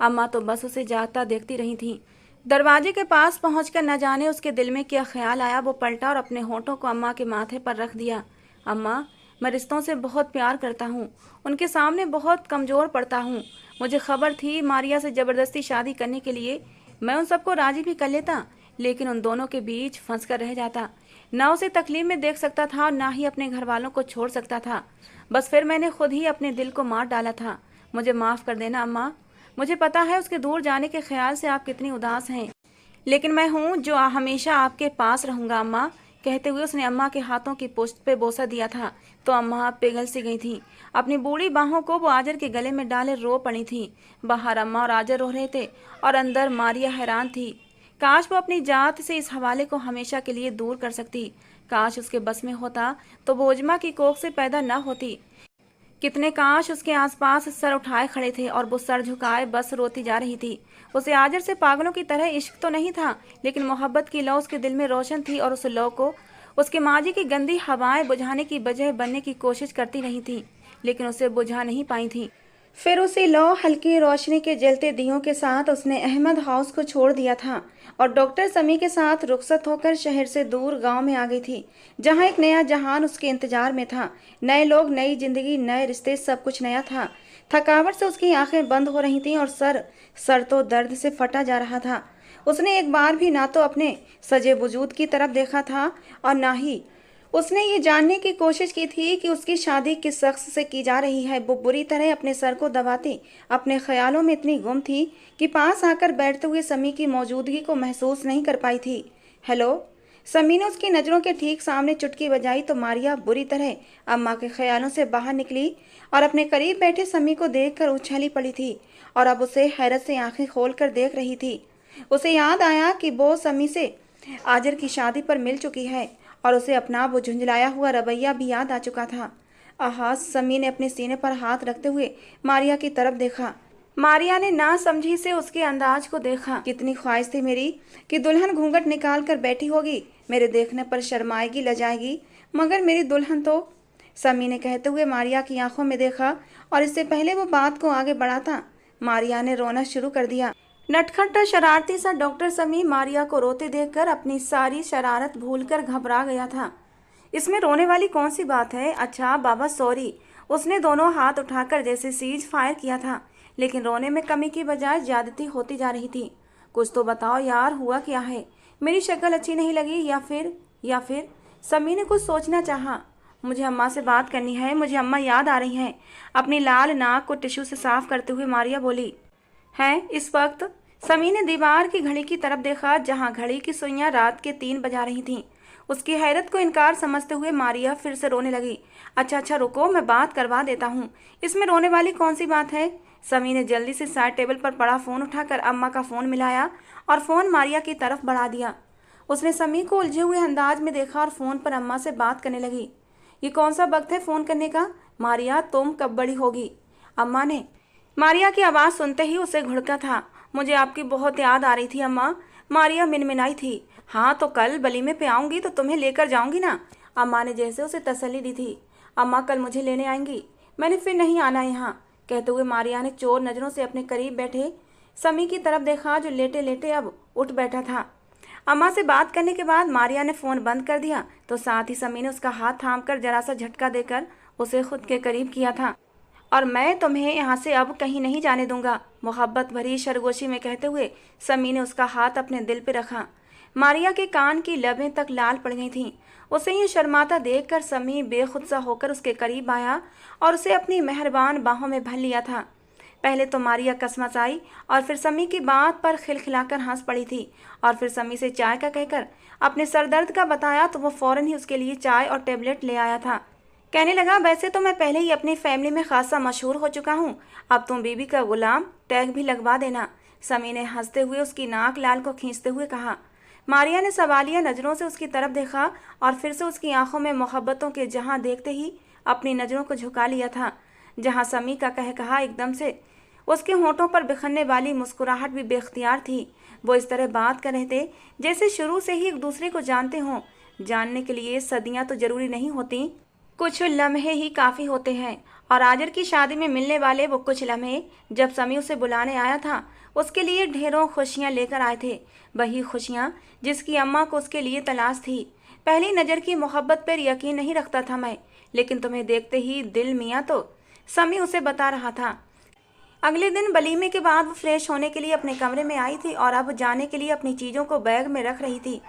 अम्मा तो बस उसे जागता देखती रही थी। दरवाजे के पास पहुंचकर न जाने उसके दिल में क्या ख्याल आया, वो पलटा और अपने होठों को अम्मा के माथे पर रख दिया। अम्मा, मैं रिश्तों से बहुत प्यार करता हूँ, उनके सामने बहुत कमज़ोर पड़ता हूँ। मुझे खबर थी मारिया से ज़बरदस्ती शादी करने के लिए मैं उन सबको राजी भी कर लेता, लेकिन उन दोनों के बीच फंस कर रह जाता। ना उसे तकलीफ में देख सकता था और ना ही अपने घर वालों को छोड़ सकता था। बस फिर मैंने खुद ही अपने दिल को मार डाला था। मुझे माफ़ कर देना अम्मा। मुझे पता है उसके दूर जाने के ख्याल से आप कितनी उदास हैं, लेकिन मैं हूँ जो हमेशा आपके पास रहूँगा अम्मा। कहते हुए उसने अम्मा के हाथों की पुष्ट पे बोसा दिया था तो अम्मा पिघल सी गई थी। अपनी बूढ़ी बाहों को वो आजर के गले में डाले रो पड़ी थी। बाहर अम्मा और आजर रो रहे थे और अंदर मारिया हैरान थी। काश वो अपनी जात से इस हवाले को हमेशा के लिए दूर कर सकती। काश उसके बस में होता तो वो उजमा की कोख से पैदा न होती। कितने काश उसके आसपास सर उठाए खड़े थे और वो सर झुकाए बस रोती जा रही थी। उसे आजर से पागलों की तरह इश्क तो नहीं था, लेकिन मोहब्बत की लौ उसके दिल में रोशन थी और उस लौ को उसके माजी की गंदी हवाएं बुझाने की बजाय बनने की कोशिश करती रही थी, लेकिन उसे बुझा नहीं पाई थी। फिर उसी लौ हल्की रोशनी के जलते दियों के साथ उसने अहमद हाउस को छोड़ दिया था और डॉक्टर समी के साथ रुखसत होकर शहर से दूर गांव में आ गई थी, जहां एक नया जहान उसके इंतजार में था। नए लोग, नई जिंदगी, नए रिश्ते, सब कुछ नया था। थकावट से उसकी आंखें बंद हो रही थीं और सर तो दर्द से फटा जा रहा था। उसने एक बार भी ना तो अपने सजे वजूद की तरफ देखा था और ना ही उसने ये जानने की कोशिश की थी कि उसकी शादी किस शख्स से की जा रही है। वो बुरी तरह अपने सर को दबाती अपने ख्यालों में इतनी गुम थी कि पास आकर बैठते हुए समी की मौजूदगी को महसूस नहीं कर पाई थी। हेलो। समी ने उसकी नज़रों के ठीक सामने चुटकी बजाई तो मारिया बुरी तरह अम्मा के ख्यालों से बाहर निकली और अपने करीब बैठे समी को देखकर उछली पड़ी थी और अब उसे हैरत से आंखें खोलकर देख रही थी। उसे याद आया कि वो समी से आजर की शादी पर मिल चुकी है और उसे अपना वो झुंझलाया हुआ रवैया भी याद आ चुका था। आहा। समी ने अपने सीने पर हाथ रखते हुए मारिया की तरफ देखा। मारिया ने ना समझी से उसके अंदाज को देखा। कितनी ख्वाहिश थी मेरी कि दुल्हन घूंघट निकाल कर बैठी होगी, मेरे देखने पर शर्माएगी, लजाएगी, मगर मेरी दुल्हन तो। समी ने कहते हुए मारिया की आंखों में देखा और इससे पहले वो बात को आगे बढ़ाता मारिया ने रोना शुरू कर दिया। नटखट शरारती सा डॉक्टर समी मारिया को रोते देखकर अपनी सारी शरारत भूलकर घबरा गया था। इसमें रोने वाली कौन सी बात है? अच्छा बाबा सॉरी। उसने दोनों हाथ उठाकर जैसे सीज फायर किया था, लेकिन रोने में कमी की बजाय ज्यादती होती जा रही थी। कुछ तो बताओ यार, हुआ क्या है? मेरी शक्ल अच्छी नहीं लगी या फिर समी ने कुछ सोचना चाहा। मुझे अम्मा से बात करनी है, मुझे अम्मा याद आ रही हैं। अपनी लाल नाक को टिश्यू से साफ करते हुए मारिया बोली। हैं इस वक्त? समी ने दीवार की घड़ी की तरफ देखा, जहां घड़ी की सुइयां रात के 3 बजा रही थीं। उसकी हैरत को इनकार समझते हुए मारिया फिर से रोने लगी। अच्छा रुको, मैं बात करवा देता हूँ। इसमें रोने वाली कौन सी बात है? समी ने जल्दी से साइड टेबल पर पड़ा फोन उठाकर अम्मा का फोन मिलाया और फोन मारिया की तरफ बढ़ा दिया। उसने समी को उलझे हुए अंदाज में देखा और फोन पर अम्मा से बात करने लगी। ये कौन सा वक्त है फोन करने का? मारिया तुम कब बड़ी होगी? अम्मा ने। मारिया की आवाज़ सुनते ही उसे घुड़का था। मुझे आपकी बहुत याद आ रही थी अम्मा। मारिया मिनमिनाई थी। हाँ तो कल वलीमे पे आऊँगी तो तुम्हें लेकर जाऊँगी ना? अम्मा ने जैसे उसे तसल्ली दी थी। अम्मा कल मुझे लेने आएंगी, मैंने फिर नहीं आना यहाँ। कहते हुए मारिया ने चोर नज़रों से अपने करीब बैठे समी की तरफ देखा, जो लेटे लेटे अब उठ बैठा था। अम्मा से बात करने के बाद मारिया ने फ़ोन बंद कर दिया तो साथ ही समी ने उसका हाथ थामकर जरा सा झटका देकर उसे खुद के करीब किया था। और मैं तुम्हें यहाँ से अब कहीं नहीं जाने दूंगा, मोहब्बत भरी सरगोशी में कहते हुए समी ने उसका हाथ अपने दिल पे रखा। मारिया के कान की लबें तक लाल पड़ गई थीं। उसे ये शर्माता देखकर समी बेखुद सा होकर उसके करीब आया और उसे अपनी मेहरबान बाहों में भर लिया था। पहले तो मारिया कसमस आई और फिर समी की बात पर खिलखिलाकर हंस पड़ी थी और फिर समी से चाय का कहकर अपने सरदर्द का बताया तो वो फौरन ही उसके लिए चाय और टेबलेट ले आया था। कहने लगा, वैसे तो मैं पहले ही अपनी फैमिली में खासा मशहूर हो चुका हूँ, अब तुम बीबी का गुलाम, टैग भी लगवा देना। समी ने हंसते हुए उसकी नाक लाल को खींचते हुए कहा। मारिया ने सवालिया नज़रों से उसकी तरफ देखा और फिर से उसकी आंखों में मोहब्बतों के जहां देखते ही अपनी नज़रों को झुका लिया था, जहां समी का कहा एकदम से उसके होठों पर बिखरने वाली मुस्कुराहट भी बेख्तियार थी। वो इस तरह बात कर रहे थे जैसे शुरू से ही एक दूसरे को जानते हों। जानने के लिए सदियां तो जरूरी नहीं होती, कुछ लम्हे ही काफ़ी होते हैं। और आजर की शादी में मिलने वाले वो कुछ लम्हे जब समी उसे बुलाने आया था, उसके लिए ढेरों खुशियां लेकर आए थे। वही खुशियां जिसकी अम्मा को उसके लिए तलाश थी। पहली नज़र की मोहब्बत पर यकीन नहीं रखता था मैं, लेकिन तुम्हें देखते ही दिल मियाँ तो, समी उसे बता रहा था। अगले दिन वलीमे के बाद वो फ्रेश होने के लिए अपने कमरे में आई थी और अब जाने के लिए अपनी चीज़ों को बैग में रख रही थी।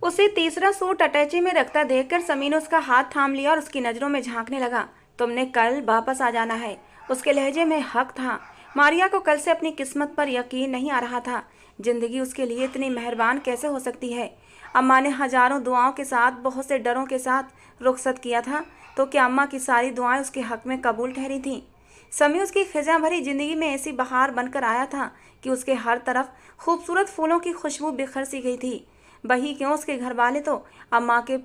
उसे तीसरा सूट अटैची में रखता देखकर समी ने उसका हाथ थाम लिया और उसकी नज़रों में झांकने लगा। तुमने कल वापस आ जाना है। उसके लहजे में हक था। मारिया को कल से अपनी किस्मत पर यकीन नहीं आ रहा था। जिंदगी उसके लिए इतनी मेहरबान कैसे हो सकती है? अम्मा ने हजारों दुआओं के साथ, बहुत से डरों के साथ रुखसत किया था, तो क्या अम्मा की सारी दुआएं उसके हक में कबूल ठहरी थीं? समी उसकी खिजा भरी जिंदगी में ऐसी बहार बनकर आया था कि उसके हर तरफ खूबसूरत फूलों की खुशबू बिखर सी गई थी। वही क्यों, उसके घर वाले तो अम्मा के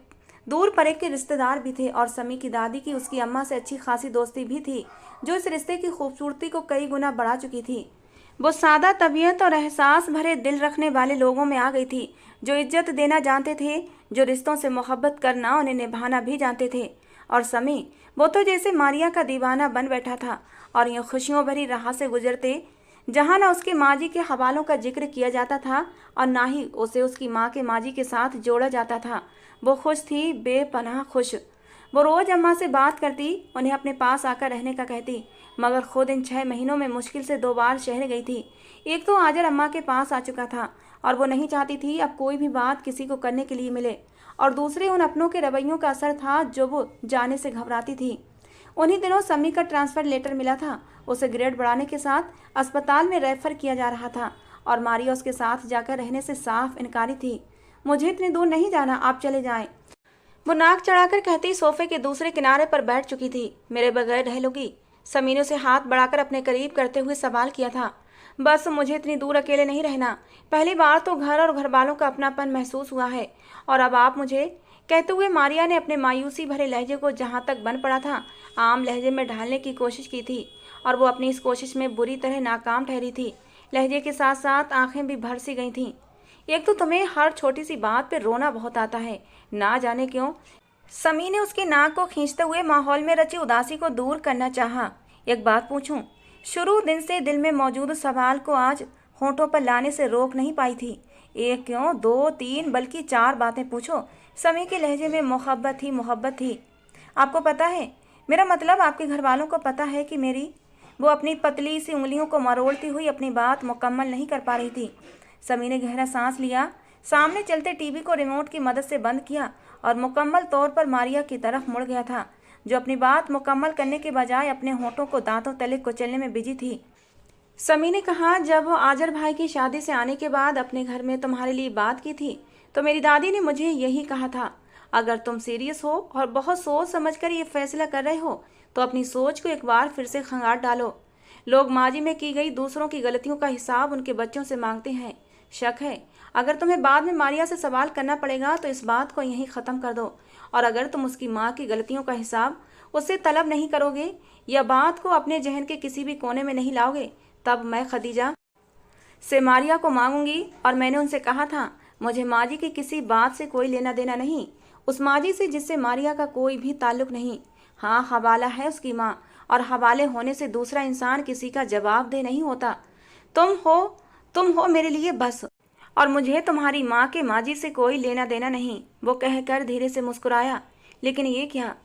दूर परे के रिश्तेदार भी थे और समी की दादी की उसकी अम्मा से अच्छी खासी दोस्ती भी थी, जो इस रिश्ते की खूबसूरती को कई गुना बढ़ा चुकी थी। वो सादा तबीयत और एहसास भरे दिल रखने वाले लोगों में आ गई थी, जो इज्जत देना जानते थे, जो रिश्तों से मोहब्बत करना, उन्हें निभाना भी जानते थे। और समी, वो तो जैसे मारिया का दीवाना बन बैठा था और यूँ खुशियों भरी राह से गुजरते जहाँ ना उसके माँ जी के हवालों का जिक्र किया जाता था और ना ही उसे उसकी माँ के माँ जी के साथ जोड़ा जाता था। वो खुश थी, बेपनाह खुश। वो रोज़ अम्मा से बात करती, उन्हें अपने पास आकर रहने का कहती, मगर खुद इन 6 महीनों में मुश्किल से 2 बार शहर गई थी। एक तो आजर अम्मा के पास आ चुका था और वो नहीं चाहती थी अब कोई भी बात किसी को करने के लिए मिले, और दूसरे उन अपनों के रवैयों का असर था जो वो जाने से घबराती थी। उन्हीं दिनों समी का ट्रांसफ़र लेटर मिला था। उसे ग्रेड बढ़ाने के साथ अस्पताल में रेफर किया जा रहा था और मारिया उसके साथ जाकर रहने से साफ इनकारी थी। मुझे इतनी दूर नहीं जाना, आप चले जाएं। वो नाक चढ़ाकर कहती सोफे के दूसरे किनारे पर बैठ चुकी थी। मेरे बगैर रह लोगी? समी ने उसे हाथ बढ़ाकर अपने करीब करते हुए सवाल किया था। बस मुझे इतनी दूर अकेले नहीं रहना। पहली बार तो घर और घर वालों का अपनापन महसूस हुआ है, और अब आप मुझे, कहते हुए मारिया ने अपने मायूसी भरे लहजे को जहाँ तक बन पड़ा था आम लहजे में ढालने की कोशिश की थी, और वो अपनी इस कोशिश में बुरी तरह नाकाम ठहरी थी। लहजे के साथ साथ आंखें भी भर सी गई थीं। एक तो तुम्हें हर छोटी सी बात पे रोना बहुत आता है, ना जाने क्यों। समी ने उसकी नाक को खींचते हुए माहौल में रची उदासी को दूर करना चाहा। एक बात पूछूं? शुरू दिन से दिल में मौजूद सवाल को आज होठों पर लाने से रोक नहीं पाई थी। एक क्यों, 2, 3 बल्कि 4 बातें पूछो। समी के लहजे में मोहब्बत ही मोहब्बत थी। आपको पता है, मेरा मतलब आपके घर वालों को पता है कि मेरी, वो अपनी पतली सी उंगलियों को मरोड़ती हुई अपनी बात मुकम्मल नहीं कर पा रही थी। समी ने गहरा सांस लिया, सामने चलते टीवी को रिमोट की मदद से बंद किया और मुकम्मल तौर पर मारिया की तरफ मुड़ गया था, जो अपनी बात मुकम्मल करने के बजाय अपने होठों को दांतों तले कुचलने में बिजी थी। समी ने कहा, जब वो आजर भाई की शादी से आने के बाद अपने घर में तुम्हारे लिए बात की थी तो मेरी दादी ने मुझे यही कहा था, अगर तुम सीरियस हो और बहुत सोच समझ कर ये फैसला कर रहे हो तो अपनी सोच को एक बार फिर से खंगाल डालो। लोग माजी में की गई दूसरों की गलतियों का हिसाब उनके बच्चों से मांगते हैं। शक है, अगर तुम्हें बाद में मारिया से सवाल करना पड़ेगा तो इस बात को यहीं ख़त्म कर दो, और अगर तुम उसकी माँ की गलतियों का हिसाब उससे तलब नहीं करोगे या बात को अपने जहन के किसी भी कोने में नहीं लाओगे, तब मैं खदीजा से मारिया को मांगूंगी। और मैंने उनसे कहा था, मुझे माजी की किसी बात से कोई लेना देना नहीं, उस माजी से जिससे मारिया का कोई भी ताल्लुक नहीं। हाँ, हवाला है उसकी माँ, और हवाले होने से दूसरा इंसान किसी का जवाबदेह नहीं होता। तुम हो मेरे लिए बस, और मुझे तुम्हारी माँ के माजी से कोई लेना देना नहीं। वो कहकर धीरे से मुस्कुराया। लेकिन ये क्या?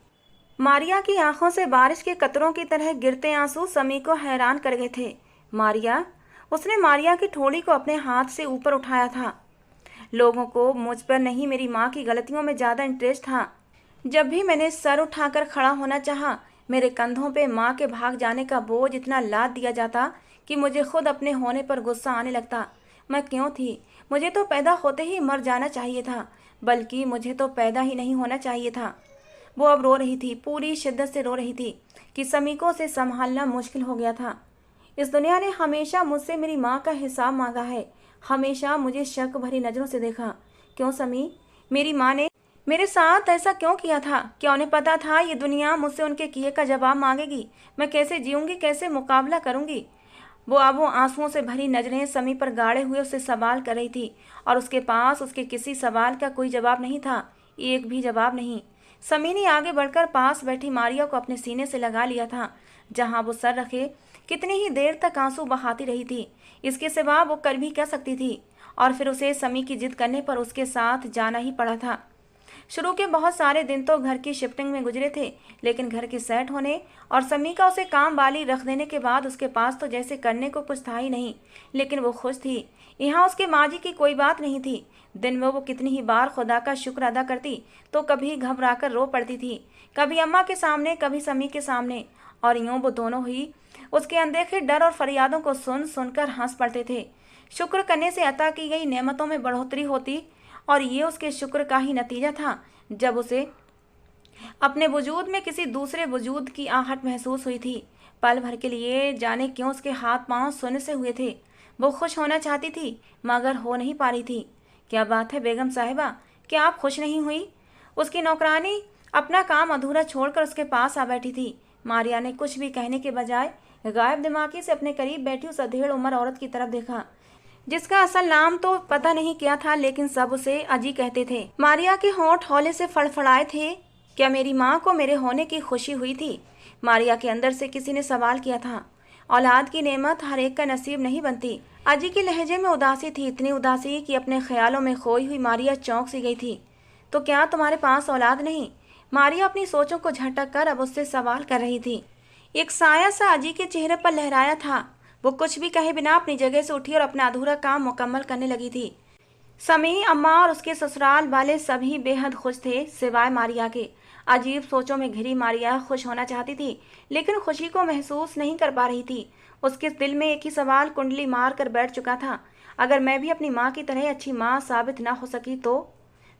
मारिया की आंखों से बारिश के कतरों की तरह गिरते आंसू समी को हैरान कर गए थे। मारिया? उसने मारिया की ठोड़ी को अपने हाथ से ऊपर उठाया था। लोगों को मुझ पर नहीं, मेरी माँ की गलतियों में ज़्यादा इंटरेस्ट था। जब भी मैंने सर उठाकर खड़ा होना चाहा, मेरे कंधों पे माँ के भाग जाने का बोझ इतना लाद दिया जाता कि मुझे खुद अपने होने पर गुस्सा आने लगता। मैं क्यों थी? मुझे तो पैदा होते ही मर जाना चाहिए था, बल्कि मुझे तो पैदा ही नहीं होना चाहिए था। वो अब रो रही थी, पूरी शिद्दत से रो रही थी कि समी को उसे संभालना मुश्किल हो गया था। इस दुनिया ने हमेशा मुझसे मेरी माँ का हिसाब मांगा है, हमेशा मुझे शक भरी नज़रों से देखा। क्यों समी? मेरी माँ ने मेरे साथ ऐसा क्यों किया था? क्या उन्हें पता था ये दुनिया मुझसे उनके किए का जवाब मांगेगी? मैं कैसे जीऊँगी, कैसे मुकाबला करूँगी? वो आंसुओं से भरी नजरें समी पर गाड़े हुए उससे सवाल कर रही थी, और उसके पास उसके किसी सवाल का कोई जवाब नहीं था, एक भी जवाब नहीं। समी ने आगे बढ़कर पास बैठी मारिया को अपने सीने से लगा लिया था, जहां वो सर रखे कितनी ही देर तक आंसू बहाती रही थी। इसके सिवा वो कर भी क्या सकती थी? और फिर उसे समी की जिद करने पर उसके साथ जाना ही पड़ा था। शुरू के बहुत सारे दिन तो घर की शिफ्टिंग में गुजरे थे, लेकिन घर के सेट होने और समी का उसे काम वाली रख देने के बाद उसके पास तो जैसे करने को कुछ था ही नहीं। लेकिन वो खुश थी। यहाँ उसके माजी की कोई बात नहीं थी। दिन में वो कितनी ही बार खुदा का शुक्र अदा करती तो कभी घबराकर रो पड़ती थी, कभी अम्मा के सामने, कभी समी के सामने, और यूँ वो दोनों ही उसके अनदेखे डर और फरियादों को सुन सुनकर हंस पड़ते थे। शुक्र करने से अता की गई नेमतों में बढ़ोतरी होती और ये उसके शुक्र का ही नतीजा था जब उसे अपने वजूद में किसी दूसरे वजूद की आहट महसूस हुई थी। पल भर के लिए जाने क्यों उसके हाथ पांव सुन्न से हुए थे। वो खुश होना चाहती थी मगर हो नहीं पा रही थी। क्या बात है बेगम साहिबा, क्या आप खुश नहीं हुई? उसकी नौकरानी अपना काम अधूरा छोड़कर उसके पास आ बैठी थी। मारिया ने कुछ भी कहने के बजाय गायब दिमागी से अपने करीब बैठी उस अधेड़ उम्र औरत की तरफ देखा, जिसका असल नाम तो पता नहीं क्या था, लेकिन सब उसे अजी कहते थे। मारिया के होंठ हौले से फड़फड़ाए थे। क्या मेरी माँ को मेरे होने की खुशी हुई थी? मारिया के अंदर से किसी ने सवाल किया था। औलाद की नेमत हर एक का नसीब नहीं बनती। अजी के लहजे में उदासी थी, इतनी उदासी कि अपने ख्यालों में खोई हुई मारिया चौंक सी गई थी। तो क्या तुम्हारे पास औलाद नहीं? मारिया अपनी सोचों को झटक कर अब उससे सवाल कर रही थी। एक साया सा अजी के चेहरे पर लहराया था। वो कुछ भी कहे बिना अपनी जगह से उठी और अपना अधूरा काम मुकम्मल करने लगी थी। समी, अम्मा और उसके ससुराल वाले सभी बेहद खुश थे सिवाय मारिया के। अजीब सोचों में घिरी मारिया खुश होना चाहती थी, लेकिन खुशी को महसूस नहीं कर पा रही थी। उसके दिल में एक ही सवाल कुंडली मार कर बैठ चुका था, अगर मैं भी अपनी माँ की तरह अच्छी माँ साबित ना हो सकी तो?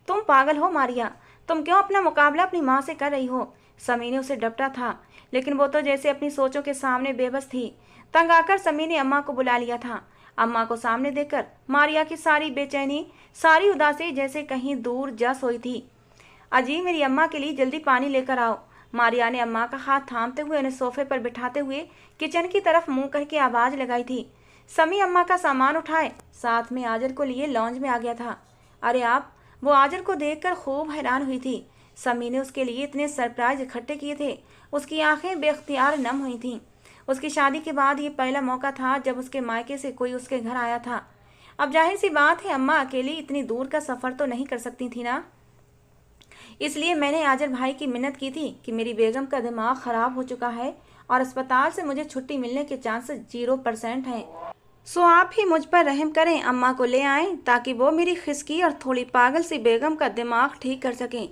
तुम पागल हो मारिया, तुम क्यों अपना मुकाबला अपनी माँ से कर रही हो? समी ने उसे डपटा था, लेकिन वो तो जैसे अपनी सोचों के सामने बेबस थी। तंग आकर समी ने अम्मा को बुला लिया था। अम्मा को सामने देखकर मारिया की सारी बेचैनी, सारी उदासी जैसे कहीं दूर जा सोई थी। अजी, मेरी अम्मा के लिए जल्दी पानी लेकर आओ। मारिया ने अम्मा का हाथ थामते हुए उन्हें सोफे पर बिठाते हुए किचन की तरफ मुंह करके आवाज लगाई थी। समी अम्मा का सामान उठाए साथ में आजर को लिए लॉन्ज में आ गया था। अरे आप! वो आजर को देखकर खूब हैरान हुई थी। समी ने उसके लिए इतने सरप्राइज इकट्ठे किए थे, उसकी आंखें बेख्तियार नम हुई थीं। उसकी शादी के बाद ये पहला मौका था जब उसके मायके से कोई उसके घर आया था। अब जाहिर सी बात है अम्मा अकेली इतनी दूर का सफ़र तो नहीं कर सकती थी ना। इसलिए मैंने आजर भाई की मिन्नत की थी कि मेरी बेगम का दिमाग ख़राब हो चुका है और अस्पताल से मुझे छुट्टी मिलने के चांसेस 0% हैं। सो आप ही मुझ पर रहम करें, अम्मा को ले आएं ताकि वो मेरी खिसकी और थोड़ी पागल सी बेगम का दिमाग ठीक कर सकें।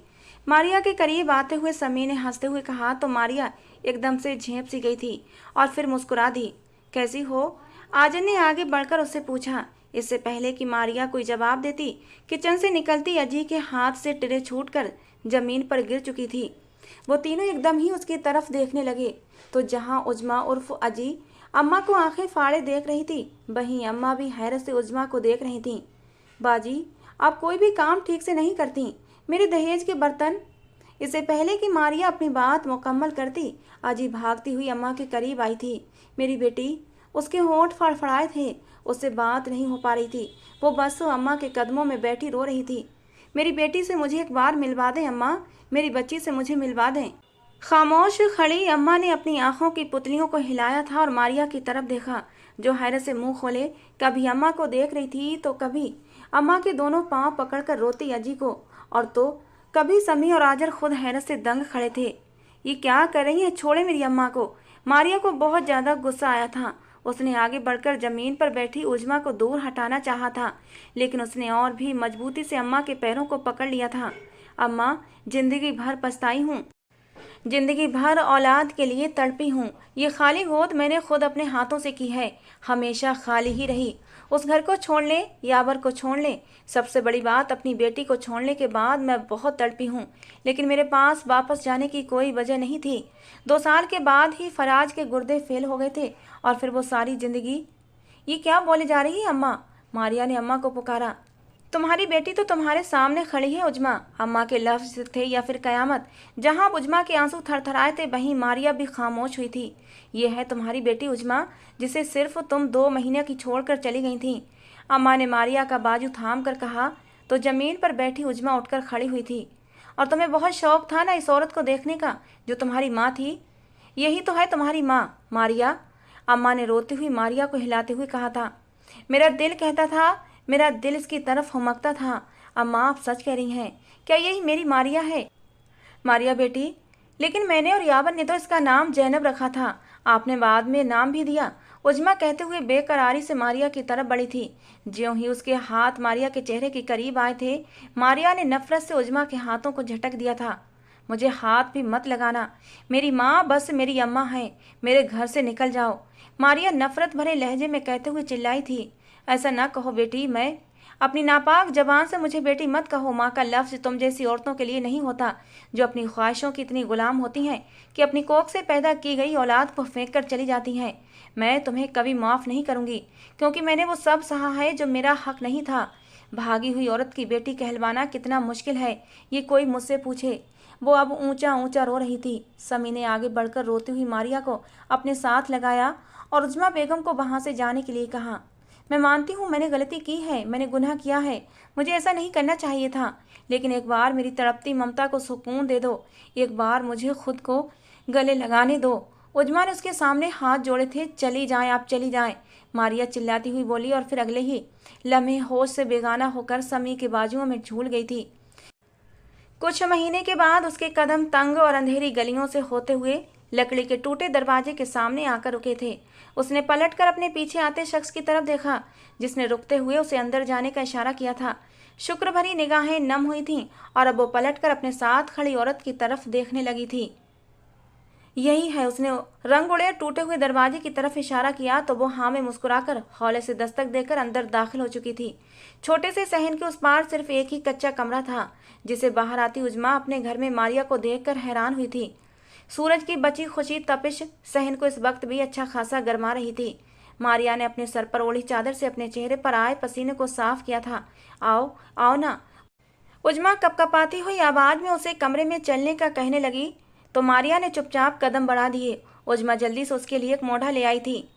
मारिया के करीब आते हुए समी ने हंसते हुए कहा तो मारिया एकदम से झेंप सी गई थी और फिर मुस्कुरा दी। कैसी हो? आजन ने आगे बढ़कर उससे पूछा। इससे पहले कि मारिया कोई जवाब देती, किचन से निकलती अजी के हाथ से टिरे छूटकर जमीन पर गिर चुकी थी। वो तीनों एकदम ही उसकी तरफ देखने लगे तो जहां उजमा उर्फ अजी अम्मा को आंखें फाड़े देख रही थी, वहीं अम्मा भी हैरत से उजमा को देख रही थीं। बाजी, आप कोई भी काम ठीक से नहीं करती। मेरे दहेज के बर्तन। इससे पहले कि मारिया अपनी बात मुकम्मल करती, अजी भागती हुई अम्मा के करीब आई थी। मेरी बेटी। उसके होंठ फड़फड़ाए थे, उससे बात नहीं हो पा रही थी। वो बस अम्मा के कदमों में बैठी रो रही थी। मेरी बेटी से मुझे एक बार मिलवा दें अम्मा, मेरी बच्ची से मुझे मिलवा दें। खामोश खड़ी अम्मा ने अपनी आंखों की पुतलियों को हिलाया था और मारिया की तरफ देखा, जो हैरत से मुंह खोले कभी अम्मा को देख रही थी तो कभी अम्मा के दोनों पांव पकड़कर रोती अजी को, और तो कभी समी और आजर खुद हैरत से दंग खड़े थे। ये क्या कर रही है? छोड़े मेरी अम्मा को। मारिया को बहुत ज़्यादा गुस्सा आया था। उसने आगे बढ़कर जमीन पर बैठी उजमा को दूर हटाना चाहा था, लेकिन उसने और भी मजबूती से अम्मा के पैरों को पकड़ लिया था। अम्मा, जिंदगी भर पछताई हूँ, जिंदगी भर औलाद के लिए तड़पी हूँ। ये खाली गोद मैंने खुद अपने हाथों से की है, हमेशा खाली ही रही। उस घर को छोड़ ले, यावर को छोड़ ले, सबसे बड़ी बात अपनी बेटी को छोड़ने के बाद मैं बहुत तड़पी हूँ, लेकिन मेरे पास वापस जाने की कोई वजह नहीं थी। 2 साल के बाद ही फराज के गुर्दे फेल हो गए थे और फिर वो सारी जिंदगी। ये क्या बोले जा रही है अम्मा? मारिया ने अम्मा को पुकारा। तुम्हारी बेटी तो तुम्हारे सामने खड़ी है उजमा। अम्मा के लफ्ज थे या फिर कयामत। जहां उजमा के आंसू थरथराए थे वहीं मारिया भी खामोश हुई थी। ये है तुम्हारी बेटी उजमा, जिसे सिर्फ तुम 2 महीने की छोड़कर चली गई थी। अम्मा ने मारिया का बाजू थाम कर कहा तो जमीन पर बैठी उजमा उठकर खड़ी हुई थी। और तुम्हें बहुत शौक था ना इस औरत को देखने का जो तुम्हारी माँ थी? यही तो है तुम्हारी माँ मारिया, अम्मा ने रोती हुई मारिया को हिलाते हुए कहा था। मेरा दिल कहता था, मेरा दिल इसकी तरफ हुमकता था। अम्मा, आप सच कह रही हैं? क्या यही मेरी मारिया है? मारिया बेटी, लेकिन मैंने और यावर ने तो इसका नाम जैनब रखा था, आपने बाद में नाम भी दिया। उजमा कहते हुए बेकरारी से मारिया की तरफ बढ़ी थी। ज्यों ही उसके हाथ मारिया के चेहरे के करीब आए थे, मारिया ने नफरत से उजमा के हाथों को झटक दिया था। मुझे हाथ भी मत लगाना, मेरी माँ बस मेरी अम्मा है, मेरे घर से निकल जाओ, मारिया नफरत भरे लहजे में कहते हुए चिल्लाई थी। ऐसा ना कहो बेटी, मैं अपनी नापाक जबान से मुझे बेटी मत कहो। माँ का लफ्ज तुम जैसी औरतों के लिए नहीं होता, जो अपनी ख्वाहिशों की इतनी गुलाम होती हैं कि अपनी कोख से पैदा की गई औलाद को फेंक कर चली जाती हैं। मैं तुम्हें कभी माफ़ नहीं करूंगी, क्योंकि मैंने वो सब सहा है जो मेरा हक नहीं था। भागी हुई औरत की बेटी कहलवाना कितना मुश्किल है, ये कोई मुझसे पूछे। वो अब ऊंचा ऊंचा रो रही थी। समी ने आगे बढ़कर रोती हुई मारिया को अपने साथ लगाया और उजमा बेगम को वहां से जाने के लिए कहा। मैं मानती हूँ मैंने गलती की है, मैंने गुनाह किया है, मुझे ऐसा नहीं करना चाहिए था, लेकिन एक बार मेरी तड़पती ममता को सुकून दे दो, एक बार मुझे खुद को गले लगाने दो। उजमा ने उसके सामने हाथ जोड़े थे। चली जाएं, आप चली जाएं, मारिया चिल्लाती हुई बोली और फिर अगले ही लम्हे होश से बेगाना होकर समी के बाजुओं में झूल गई थी। कुछ महीने के बाद उसके कदम तंग और अंधेरी गलियों से होते हुए लकड़ी के टूटे दरवाजे के सामने आकर रुके थे। उसने पलटकर अपने पीछे आते शख्स की तरफ देखा, जिसने रुकते हुए उसे अंदर जाने का इशारा किया था। शुक्र भरी निगाहें नम हुई थीं और अब वो पलटकर अपने साथ खड़ी औरत की तरफ देखने लगी थी। यही है, उसने रंग उड़े टूटे हुए दरवाजे की तरफ इशारा किया तो वो हाँ में मुस्कुराकर हौले से दस्तक देकर अंदर दाखिल हो चुकी थी। छोटे से सहन के उस पार सिर्फ एक ही कच्चा कमरा था, जिसे बाहर आती उजमा अपने घर में मारिया को देखकर हैरान हुई थी। सूरज की बची खुशी तपिश सहन को इस वक्त भी अच्छा खासा गरमा रही थी। मारिया ने अपने सर पर ओढ़ी चादर से अपने चेहरे पर आए पसीने को साफ किया था। आओ आओ ना, उजमा कपकपाती हुई आवाज में उसे कमरे में चलने का कहने लगी तो मारिया ने चुपचाप कदम बढ़ा दिए। उजमा जल्दी से उसके लिए एक मोढ़ा ले आई थी।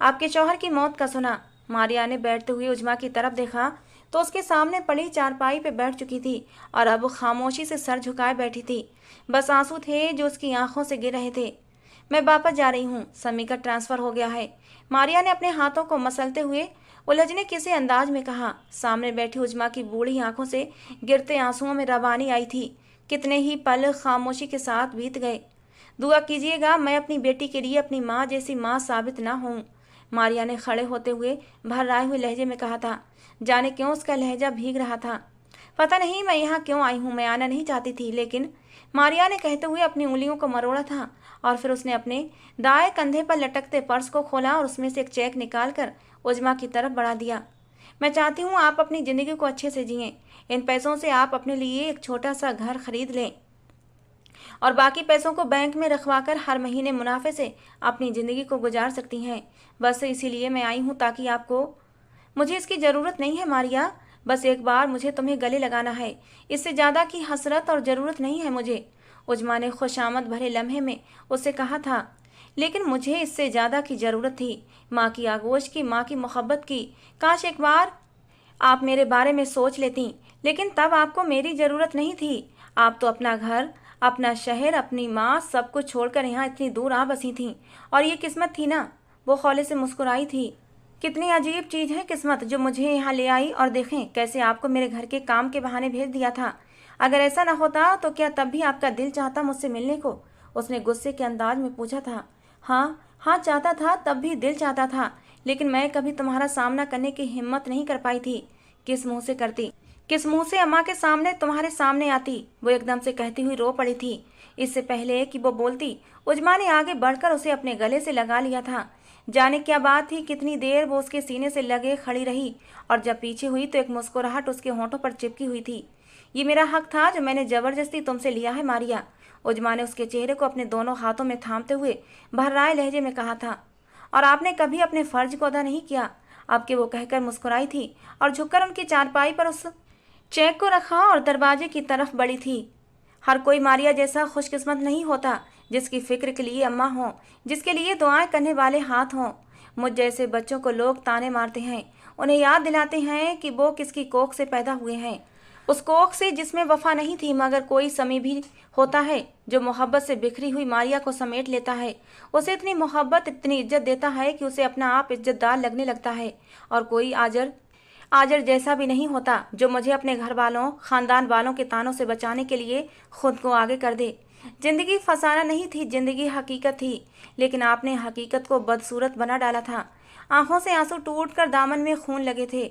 आपके शौहर की मौत का सुना। मारिया ने बैठते हुए उजमा की तरफ देखा तो उसके सामने पड़ी चारपाई पे बैठ चुकी थी और अब खामोशी से सर झुकाए बैठी थी। बस आंसू थे जो उसकी आंखों से गिर रहे थे। मैं वापस जा रही हूँ, समी का ट्रांसफर हो गया है, मारिया ने अपने हाथों को मसलते हुए उलझने किसी अंदाज में कहा। सामने बैठी उजमा की बूढ़ी आंखों से गिरते आंसुओं में रवानी आई थी। कितने ही पल खामोशी के साथ बीत गए। दुआ कीजिएगा मैं अपनी बेटी के लिए अपनी माँ जैसी माँ साबित ना हूँ, मारिया ने खड़े होते हुए भर्राए हुए लहजे में कहा था। जाने क्यों उसका लहजा भीग रहा था। पता नहीं मैं यहाँ क्यों आई हूँ, मैं आना नहीं चाहती थी, लेकिन मारिया ने कहते हुए अपनी उंगलियों को मरोड़ा था और फिर उसने अपने दाएं कंधे पर लटकते पर्स को खोला और उसमें से एक चेक निकालकर उजमा की तरफ बढ़ा दिया। मैं चाहती हूँ आप अपनी ज़िंदगी को अच्छे से जिएं। इन पैसों से आप अपने लिए एक छोटा सा घर खरीद लें और बाकी पैसों को बैंक में रखवाकर हर महीने मुनाफे से अपनी ज़िंदगी को गुजार सकती हैं। बस इसीलिए मैं आई हूँ ताकि आपको, मुझे इसकी ज़रूरत नहीं है मारिया, बस एक बार मुझे तुम्हें गले लगाना है, इससे ज़्यादा की हसरत और ज़रूरत नहीं है मुझे। उजमा ने खुशामद भरे लम्हे में उससे कहा था। लेकिन मुझे इससे ज़्यादा की ज़रूरत थी, माँ की आगोश की, माँ की मोहब्बत की। काश एक बार आप मेरे बारे में सोच लेती, लेकिन तब आपको मेरी ज़रूरत नहीं थी। आप तो अपना घर, अपना शहर, अपनी माँ सब कुछ छोड़कर यहाँ इतनी दूर आ बसी थीं। और ये किस्मत थी ना, वो खौले से मुस्कुराई थी। कितनी अजीब चीज़ है किस्मत जो मुझे यहाँ ले आई और देखें कैसे आपको मेरे घर के काम के बहाने भेज दिया था। अगर ऐसा ना होता तो क्या तब भी आपका दिल चाहता मुझसे मिलने को, उसने गुस्से के अंदाज में पूछा था। हाँ हाँ चाहता था, तब भी दिल चाहता था, लेकिन मैं कभी तुम्हारा सामना करने की हिम्मत नहीं कर पाई थी। किस मुंह से करती, किस मुंह से अम्मा के सामने तुम्हारे सामने आती, वो एकदम से कहती हुई रो पड़ी थी। इससे पहले कि वो बोलती उजमा ने आगे बढ़कर उसे अपने गले से लगा लिया था। जाने क्या बात थी, कितनी देर वो उसके सीने से लगे खड़ी रही और जब पीछे हुई तो एक मुस्कुराहट उसके होंठों पर चिपकी हुई थी। ये मेरा हक था जो मैंने जबरदस्ती तुमसे लिया है मारिया, उजमा ने उसके चेहरे को अपने दोनों हाथों में थामते हुए भर्राए लहजे में कहा था। और आपने कभी अपने फर्ज को अदा नहीं किया, आपके वो कहकर मुस्कुराई थी और झुककर उनकी चारपाई पर उस चेक को रखा और दरवाजे की तरफ बढ़ी थी। हर कोई मारिया जैसा खुशकिस्मत नहीं होता जिसकी फिक्र के लिए अम्मा हो, जिसके लिए दुआएं करने वाले हाथ हों। मुझ जैसे बच्चों को लोग ताने मारते हैं, उन्हें याद दिलाते हैं कि वो किसकी कोख से पैदा हुए हैं, उस कोख से जिसमें वफा नहीं थी, मगर कोई समी भी होता है जो मोहब्बत से बिखरी हुई मारिया को समेट लेता है। उसे इतनी मोहब्बत, इतनी इज्जत देता है कि उसे अपना आप इज्जतदार लगने लगता है। और कोई आजर जैसा भी नहीं होता जो मुझे अपने घर वालों, खानदान वालों के तानों से बचाने के लिए खुद को आगे कर दे। जिंदगी फसाना नहीं थी, जिंदगी हकीकत थी, लेकिन आपने हकीकत को बदसूरत बना डाला था। आंखों से आंसू टूटकर दामन में खून लगे थे।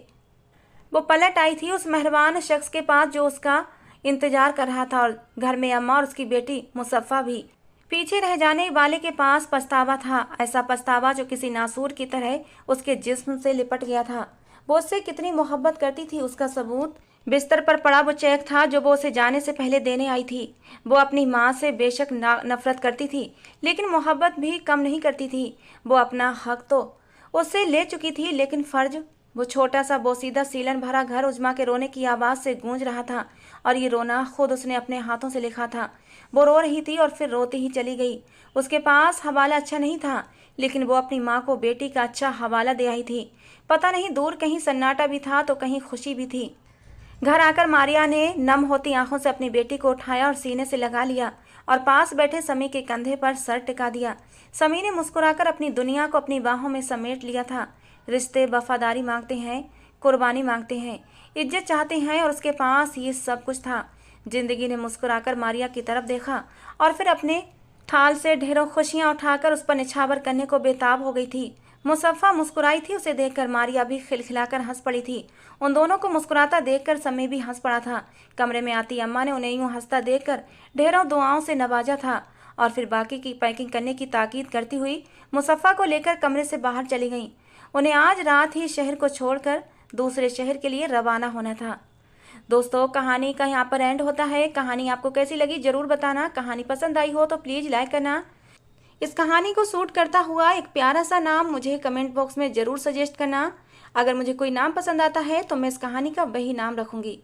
वो पलट आई थी उस मेहरबान शख्स के पास जो उसका इंतजार कर रहा था, और घर में अम्मा और उसकी बेटी मुसफ़ा भी। पीछे रह जाने वाले के पास पछतावा था, ऐसा पछतावा जो किसी नासूर की तरह उसके जिस्म से लिपट गया था। वो उससे कितनी मोहब्बत करती थी उसका सबूत बिस्तर पर पड़ा वो चेक था जो वो उसे जाने से पहले देने आई थी। वो अपनी माँ से बेशक नफरत करती थी, लेकिन मोहब्बत भी कम नहीं करती थी। वो अपना हक तो उससे ले चुकी थी, लेकिन फर्ज। वो छोटा सा बोसीदा सीलन भरा घर उजमा के रोने की आवाज़ से गूंज रहा था, और ये रोना खुद उसने अपने हाथों से लिखा था। वो रो रही थी और फिर रोती ही चली गई। उसके पास हवाला अच्छा नहीं था, लेकिन वो अपनी माँ को बेटी का अच्छा हवाला दे आई थी। पता नहीं दूर कहीं सन्नाटा भी था तो कहीं खुशी भी थी। घर आकर मारिया ने नम होती आंखों से अपनी बेटी को उठाया और सीने से लगा लिया और पास बैठे समी के कंधे पर सर टिका दिया। समी ने मुस्कुराकर अपनी दुनिया को अपनी बाहों में समेट लिया था। रिश्ते वफादारी मांगते हैं, कुर्बानी मांगते हैं, इज्जत चाहते हैं, और उसके पास ये सब कुछ था। जिंदगी ने मुस्कुराकर मारिया की तरफ देखा और फिर अपने थाल से ढेरों खुशियां उठाकर उस पर निछावर करने को बेताब हो गई थी। मुसफ़ा मुस्कुराई थी उसे देखकर। मारिया भी खिलखिलाकर हंस पड़ी थी। उन दोनों को मुस्कुराता देखकर समय भी हंस पड़ा था। कमरे में आती अम्मा ने उन्हें यूं हंसता देखकर ढेरों दुआओं से नवाजा था, और फिर बाकी की पैकिंग करने की ताकीद करती हुई मुसफ़ा को लेकर कमरे से बाहर चली गईं। उन्हें आज रात ही शहर को छोड़कर दूसरे शहर के लिए रवाना होना था। दोस्तों, कहानी का यहाँ पर एंड होता है। कहानी आपको कैसी लगी ज़रूर बताना। कहानी पसंद आई हो तो प्लीज़ लाइक करना। इस कहानी को सूट करता हुआ एक प्यारा सा नाम मुझे कमेंट बॉक्स में ज़रूर सजेस्ट करना। अगर मुझे कोई नाम पसंद आता है तो मैं इस कहानी का वही नाम रखूँगी।